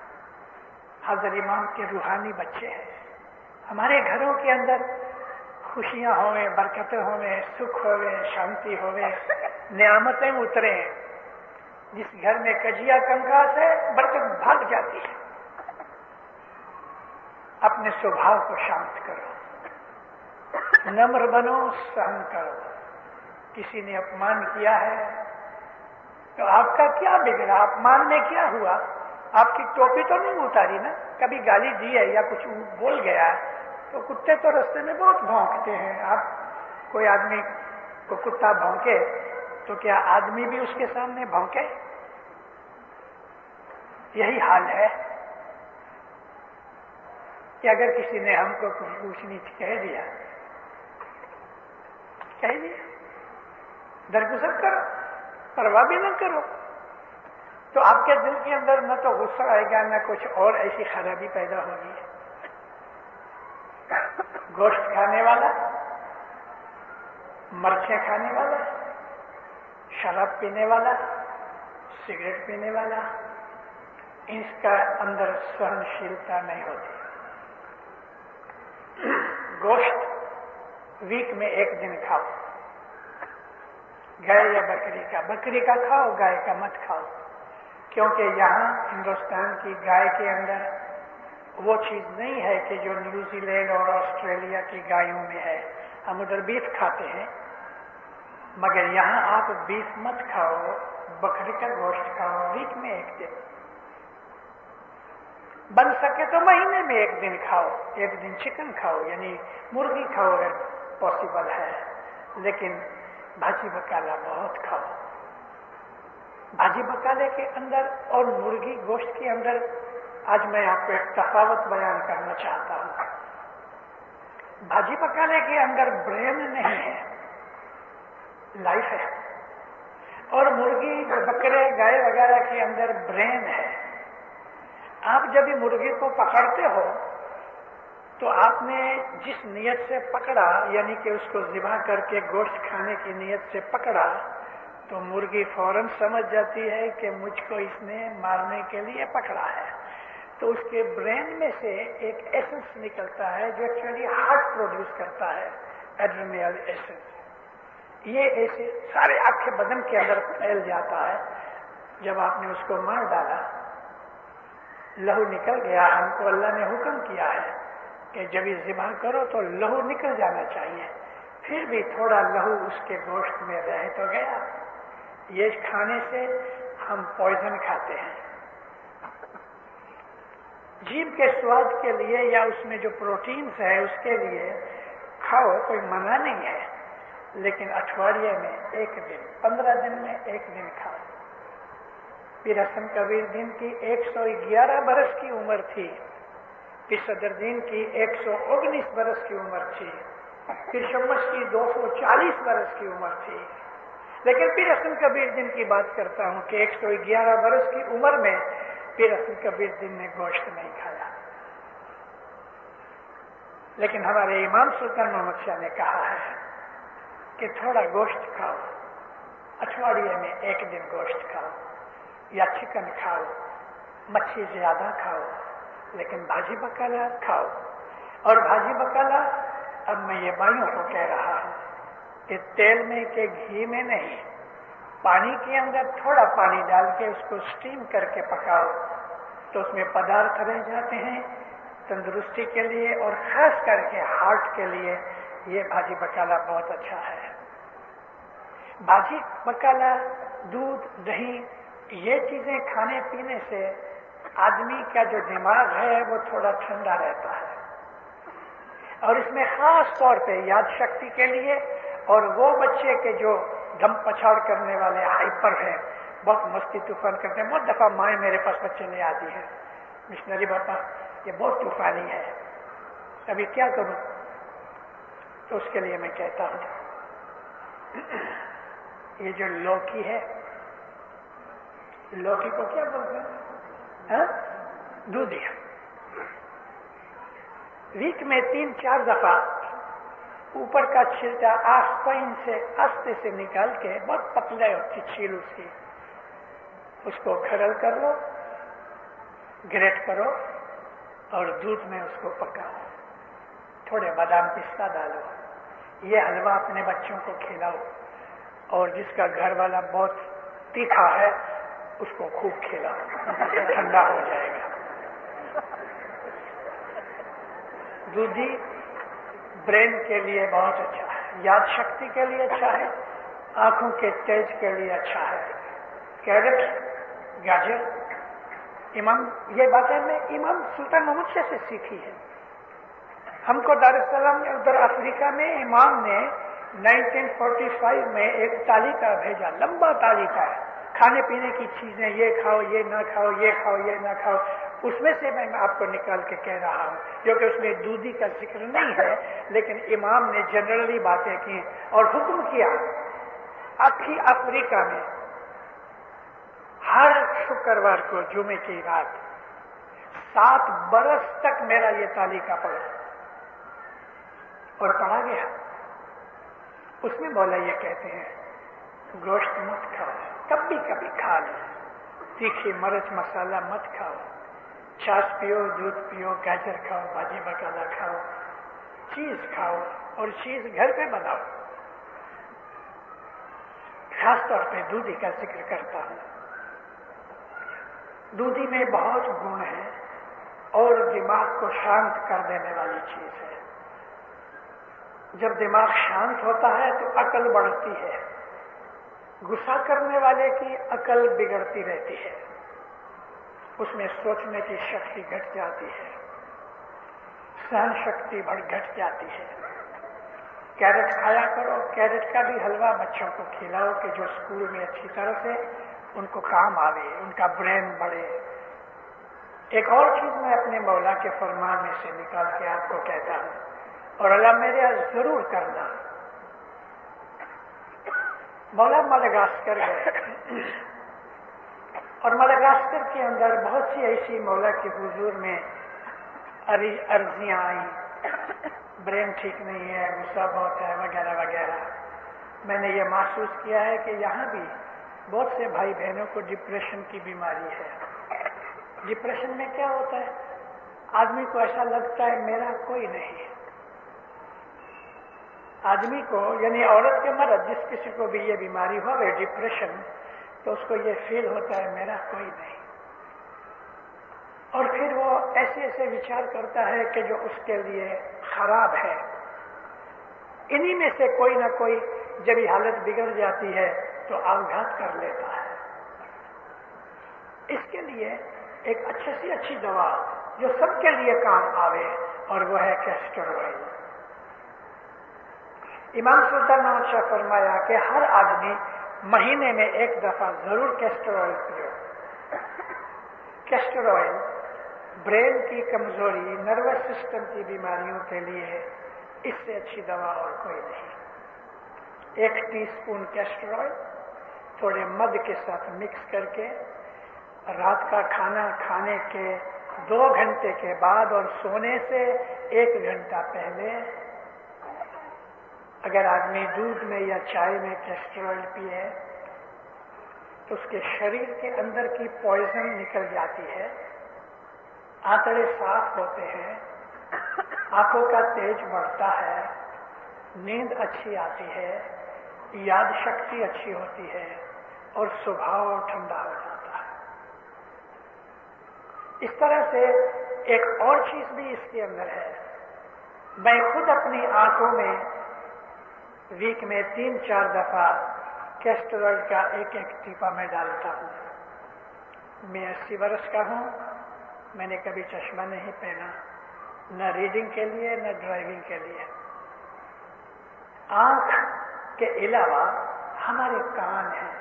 حضرت امام کے روحانی بچے ہیں۔ ہمارے گھروں کے اندر خوشیاں ہوئے، برکتیں ہوئے، سکھ ہوئے، شانتی ہوئے، نعمتیں اترے۔ جس گھر میں کجیا کنکاس ہے برکت بھاگ جاتی ہے۔ اپنے سوبھاؤ کو شانت کرو، نمر بنو، سہن کرو۔ کسی نے اپمان کیا ہے تو آپ کا کیا بگڑا؟ اپمان میں کیا ہوا؟ آپ کی ٹوپی تو نہیں اتاری نا؟ کبھی گالی دی ہے یا کچھ بول گیا ہے تو کتے تو رستے میں بہت بھونکتے ہیں۔ آپ کوئی آدمی کو کتا بھونکے تو کیا آدمی بھی اس کے سامنے بھونکے؟ یہی حال ہے کہ اگر کسی نے ہم کو کچھ اونچ نیچ کہہ دیا درگزر کرو، پرواہ بھی نہ کرو، تو آپ کے دل کے اندر نہ تو غصہ آئے گا نہ کچھ اور ایسی خرابی پیدا ہوگی۔ گوشت کھانے والا، مرچیں کھانے والا، شراب پینے والا، سگریٹ پینے والا، اس کا اندر سہنشیلتا نہیں ہوتی۔ گوشت ویک میں ایک دن کھاؤ، گائے یا بکری کا کھاؤ، گائے کا مت کھاؤ، کیونکہ یہاں ہندوستان کی گائے کے اندر وہ چیز نہیں ہے کہ جو نیوزی لینڈ اور آسٹریلیا کی گایوں میں ہے۔ ہم ادھر بیف کھاتے ہیں، مگر یہاں آپ بیف مت کھاؤ، بکری کا گوشت کھاؤ ویک میں ایک دن، بن سکے تو مہینے میں ایک دن کھاؤ، ایک دن چکن کھاؤ، یعنی مرغی کھاؤ اگر پاسبل ہے، لیکن بھاجی بکالا بہت کھاؤ۔ بھاجی بکالے کے اندر اور مرغی گوشت کے اندر آج میں آپ کو ایک تفاوت بیان کرنا چاہتا ہوں۔ بھاجی بکالے کے اندر برین نہیں ہے، لائف ہے، اور مرغی بکرے گائے وغیرہ کے اندر برین ہے۔ آپ جب مرغی کو پکڑتے ہو تو آپ نے جس نیت سے پکڑا، یعنی کہ اس کو ذبح کر کے گوشت کھانے کی نیت سے پکڑا، تو مرغی فوراً سمجھ جاتی ہے کہ مجھ کو اس نے مارنے کے لیے پکڑا ہے، تو اس کے برین میں سے ایک ایسنس نکلتا ہے جو ایکچولی ہارٹ پروڈیوس کرتا ہے، ایڈرینل ایسنس۔ یہ ایسے سارے آپ کے بدن کے اندر پھیل جاتا ہے۔ جب آپ نے اس کو مار ڈالا، لہو نکل گیا، ہم کو اللہ نے حکم کیا ہے کہ جب یہ ذبح کرو تو لہو نکل جانا چاہیے، پھر بھی تھوڑا لہو اس کے گوشت میں رہ تو گیا۔ یہ کھانے سے ہم پوائزن کھاتے ہیں، جیب کے سواد کے لیے یا اس میں جو پروٹینز ہے اس کے لیے کھاؤ، کوئی منع نہیں ہے، لیکن اٹھواڑیے میں ایک دن، 15 دن میں ایک دن کھاؤ۔ پیر حسن کبیر دین کی 111 برس کی عمر تھی، پیر صدر دین کی 119 برس کی عمر تھی، پیر شمس کی 240 برس کی عمر تھی، لیکن پیر حسن کبیر دین کی بات کرتا ہوں کہ 111 برس کی عمر میں پیر حسن کبیر دین نے گوشت نہیں کھایا۔ لیکن ہمارے امام سلطان محمد شاہ نے کہا ہے کہ تھوڑا گوشت کھاؤ، اٹھواڑیے میں ایک دن گوشت کھاؤ، یا چکن کھاؤ، مچھلی زیادہ کھاؤ، لیکن بھاجی بکالا کھاؤ۔ اور بھاجی بکالا اب میں یہ بھائیوں کو کہہ رہا ہوں کہ تیل میں کہ گھی میں نہیں، پانی کے اندر تھوڑا پانی ڈال کے اس کو سٹیم کر کے پکاؤ تو اس میں پدارتھ رہ جاتے ہیں تندرستی کے لیے، اور خاص کر کے ہارٹ کے لیے یہ بھاجی بکالا بہت اچھا ہے۔ भाजी मसाला, दूध, दही, ये चीजें खाने पीने से आदमी का जो दिमाग है वो थोड़ा ठंडा रहता है, और इसमें खास तौर पे याद शक्ति के लिए, और वो बच्चे के जो दम पछाड़ करने वाले हाइपर हैं, बहुत मस्ती तूफान करते हैं। बहुत दफा माएँ मेरे पास बच्चे ले आती है, मिशनरी पापा ये बहुत तूफानी है, अभी क्या करूं? तो उसके लिए मैं कहता हूं, ये जो लौकी है, लौकी को क्या बोलते हैं? दूधी। वीक में 3-4 दफा ऊपर का छिलका आस्तीन से आस्ते से निकाल के, बहुत पतले होती छील उसकी, उसको खरल कर लो, ग्रेट करो और दूध में उसको पकाओ, थोड़े बादाम पिस्ता डालो, ये हलवा अपने बच्चों को खिलाओ, और जिसका घर वाला बहुत तीखा है उसको खूब खिलाओ, ठंडा हो जाएगा। दूधी ब्रेन के लिए बहुत अच्छा है, याद शक्ति के लिए अच्छा है, आंखों के तेज के लिए अच्छा है। कैरेट, गाजर, इमाम, ये बातें मैं इमाम सुल्तान मोहम्मद शाह से सीखी है। हमको दार एस सलाम में उधर अफ्रीका में इमाम ने 1945 में एक तालिका भेजा, लंबा तालिका है, खाने पीने की चीजें, ये खाओ, ये ना खाओ, ये खाओ, ये ना खाओ। उसमें से मैं आपको निकाल के कह रहा हूं, क्योंकि उसमें दूधी का जिक्र नहीं है, लेकिन इमाम ने जनरली बातें की और हुक्म किया, आखिरी अफ्रीका में हर शुक्रवार को जुमे की रात 7 बरस तक मेरा ये तालिका पढ़ा, और पढ़ा गया। उसमें मौला ये कहते हैं, गोश्त मत खाओ, कभी कभी खा लो, तीखी मिर्च मसाला मत खाओ, छाछ पियो, दूध पियो, गाजर खाओ, भाजी मसाला खाओ, चीज खाओ, और चीज घर पे बनाओ। खास तौर पे दूधी का जिक्र करता हूं। दूधी में बहुत गुण है और दिमाग को शांत कर देने वाली चीज है। जब दिमाग शांत होता है तो अकल बढ़ती है, गुस्सा करने वाले की अकल बिगड़ती रहती है, उसमें सोचने की शक्ति घट जाती है, सहन शक्ति घट जाती है। कैरेट खाया करो, कैरेट का भी हलवा बच्चों को खिलाओ कि जो स्कूल में अच्छी तरह से उनको काम आवे, उनका ब्रेन बढ़े। एक और चीज मैं अपने मौला के फरमान में से निकाल के आपको कहता हूं, और अल्लाह मेरे जरूर करना। मौला मडागास्कर गए, और मडागास्कर के अंदर बहुत सी ऐसी मौला के हुजूर में अर्जियां आई, ब्रेन ठीक नहीं है, गुस्सा बहुत है, वगैरह वगैरह। मैंने ये महसूस किया है कि यहाँ भी बहुत से भाई बहनों को डिप्रेशन की बीमारी है। डिप्रेशन में क्या होता है, आदमी को ऐसा लगता है मेरा कोई नहीं है। आदमी को, यानी औरत के मर्द, जिस किसी को भी ये बीमारी हो गई डिप्रेशन, तो उसको ये फील होता है मेरा कोई नहीं, और फिर वो ऐसे ऐसे विचार करता है कि जो उसके लिए खराब है। इन्हीं में से कोई ना कोई जब ये हालत बिगड़ जाती है तो आघात कर लेता है। इसके लिए एक अच्छी से अच्छी दवा जो सबके लिए काम आवे, और वो है कैस्टर ऑयल। इमाम सुल्तान मोहम्मद शाह फरमाया कि हर आदमी महीने में 1 दफा जरूर कैस्टर ऑयल पियो। कैस्टर ऑयल ब्रेन की कमजोरी, नर्वस सिस्टम की बीमारियों के लिए इससे अच्छी दवा और कोई नहीं। 1 टीस्पून कैस्टर ऑयल थोड़े मध के साथ मिक्स करके रात का खाना खाने के 2 घंटे के बाद और सोने से 1 घंटा पहले अगर आदमी दूध में या चाय में कैस्टर ऑयल पिए तो उसके शरीर के अंदर की पॉइजन निकल जाती है, आंतड़े साफ होते हैं, आंखों का तेज बढ़ता है, नींद अच्छी आती है, याद शक्ति अच्छी होती है, और स्वभाव ठंडा हो जाता है। इस तरह से एक और चीज भी इसके अंदर है। मैं खुद अपनी आंखों में वीक में 3-4 दफा कैस्टर का एक एक टीपा मैं डालता हूँ। मैं 80 वर्ष का हूँ, मैंने कभी चश्मा नहीं पहना, न रीडिंग के लिए न ड्राइविंग के लिए। आंख के अलावा हमारे कान हैं।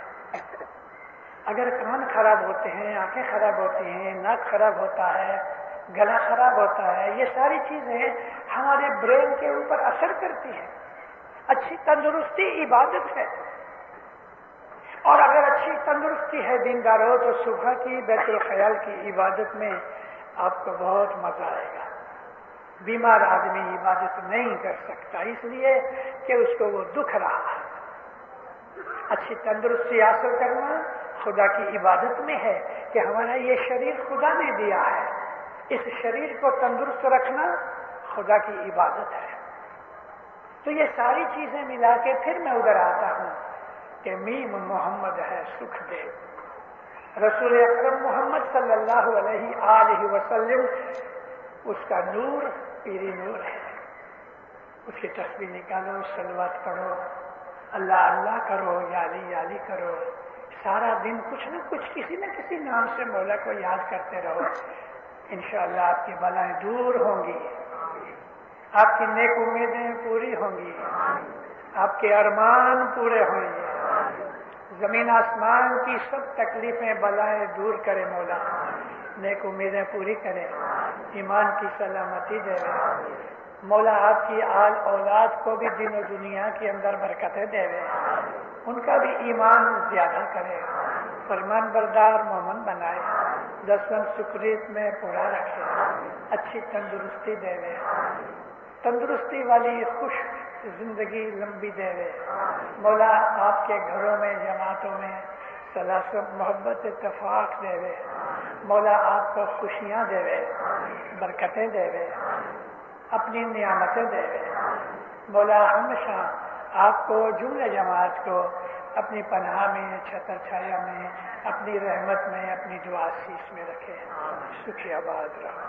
अगर कान खराब होते हैं, आंखें खराब होती हैं, नाक खराब होता है, गला खराब होता है, ये सारी चीजें हमारे ब्रेन के ऊपर असर करती हैं। अच्छी तंदुरुस्ती इबादत है, और अगर अच्छी तंदुरुस्ती है दीनदारों, तो सुबह की बैतुल ख्याल की इबादत में आपको बहुत मजा आएगा। बीमार आदमी इबादत नहीं कर सकता, इसलिए कि उसको वो दुख रहा है। अच्छी तंदुरुस्ती हासिल करना खुदा की इबादत में है कि हमारा ये शरीर खुदा ने दिया है, इस शरीर को तंदुरुस्त रखना खुदा की इबादत है। तो ये सारी चीजें मिला के फिर मैं उधर आता हूं कि मीम मोहम्मद है सुख दे। रसूल अकरम मोहम्मद सल्लल्लाहु अलैहि वसल्लम, उसका नूर पीरी नूर है। उसकी तस्बीह निकालो, सलवात पढ़ो, अल्लाह अल्लाह करो, याली याली करो। सारा दिन कुछ न कुछ किसी न किसी नाम से मौला को याद करते रहो। इंशाअल्लाह आपकी बलाएं दूर होंगी, आपकी नेक उम्मीदें पूरी होंगी, आपके अरमान पूरे होंगे। जमीन आसमान की सब तकलीफें बलाएं दूर करे मौला, नेक उम्मीदें पूरी करे, ईमान की सलामती दे मौला। आपकी आल औलाद को भी दिन और दुनिया के अंदर बरकतें देवे, उनका भी ईमान ज्यादा करे, फरमान बरदार मोमन बनाए, दसवन सुकरीत में पूरा रखे, अच्छी तंदुरुस्ती देवे, तंदुरुस्ती वाली खुश जिंदगी लंबी देवे मौला। आपके घरों में, जमातों में सलासत मोहब्बत इत्तेफाक देवे मौला। आपको खुशियां देवे, बरकतें देवे, अपनी नियामतें देवे मौला। हमेशा आपको, जुमले जमात को अपनी पनाह में, छतर छाया में, अपनी रहमत में, अपनी दुआ शीश में रखे। सुखी आबाद रहो।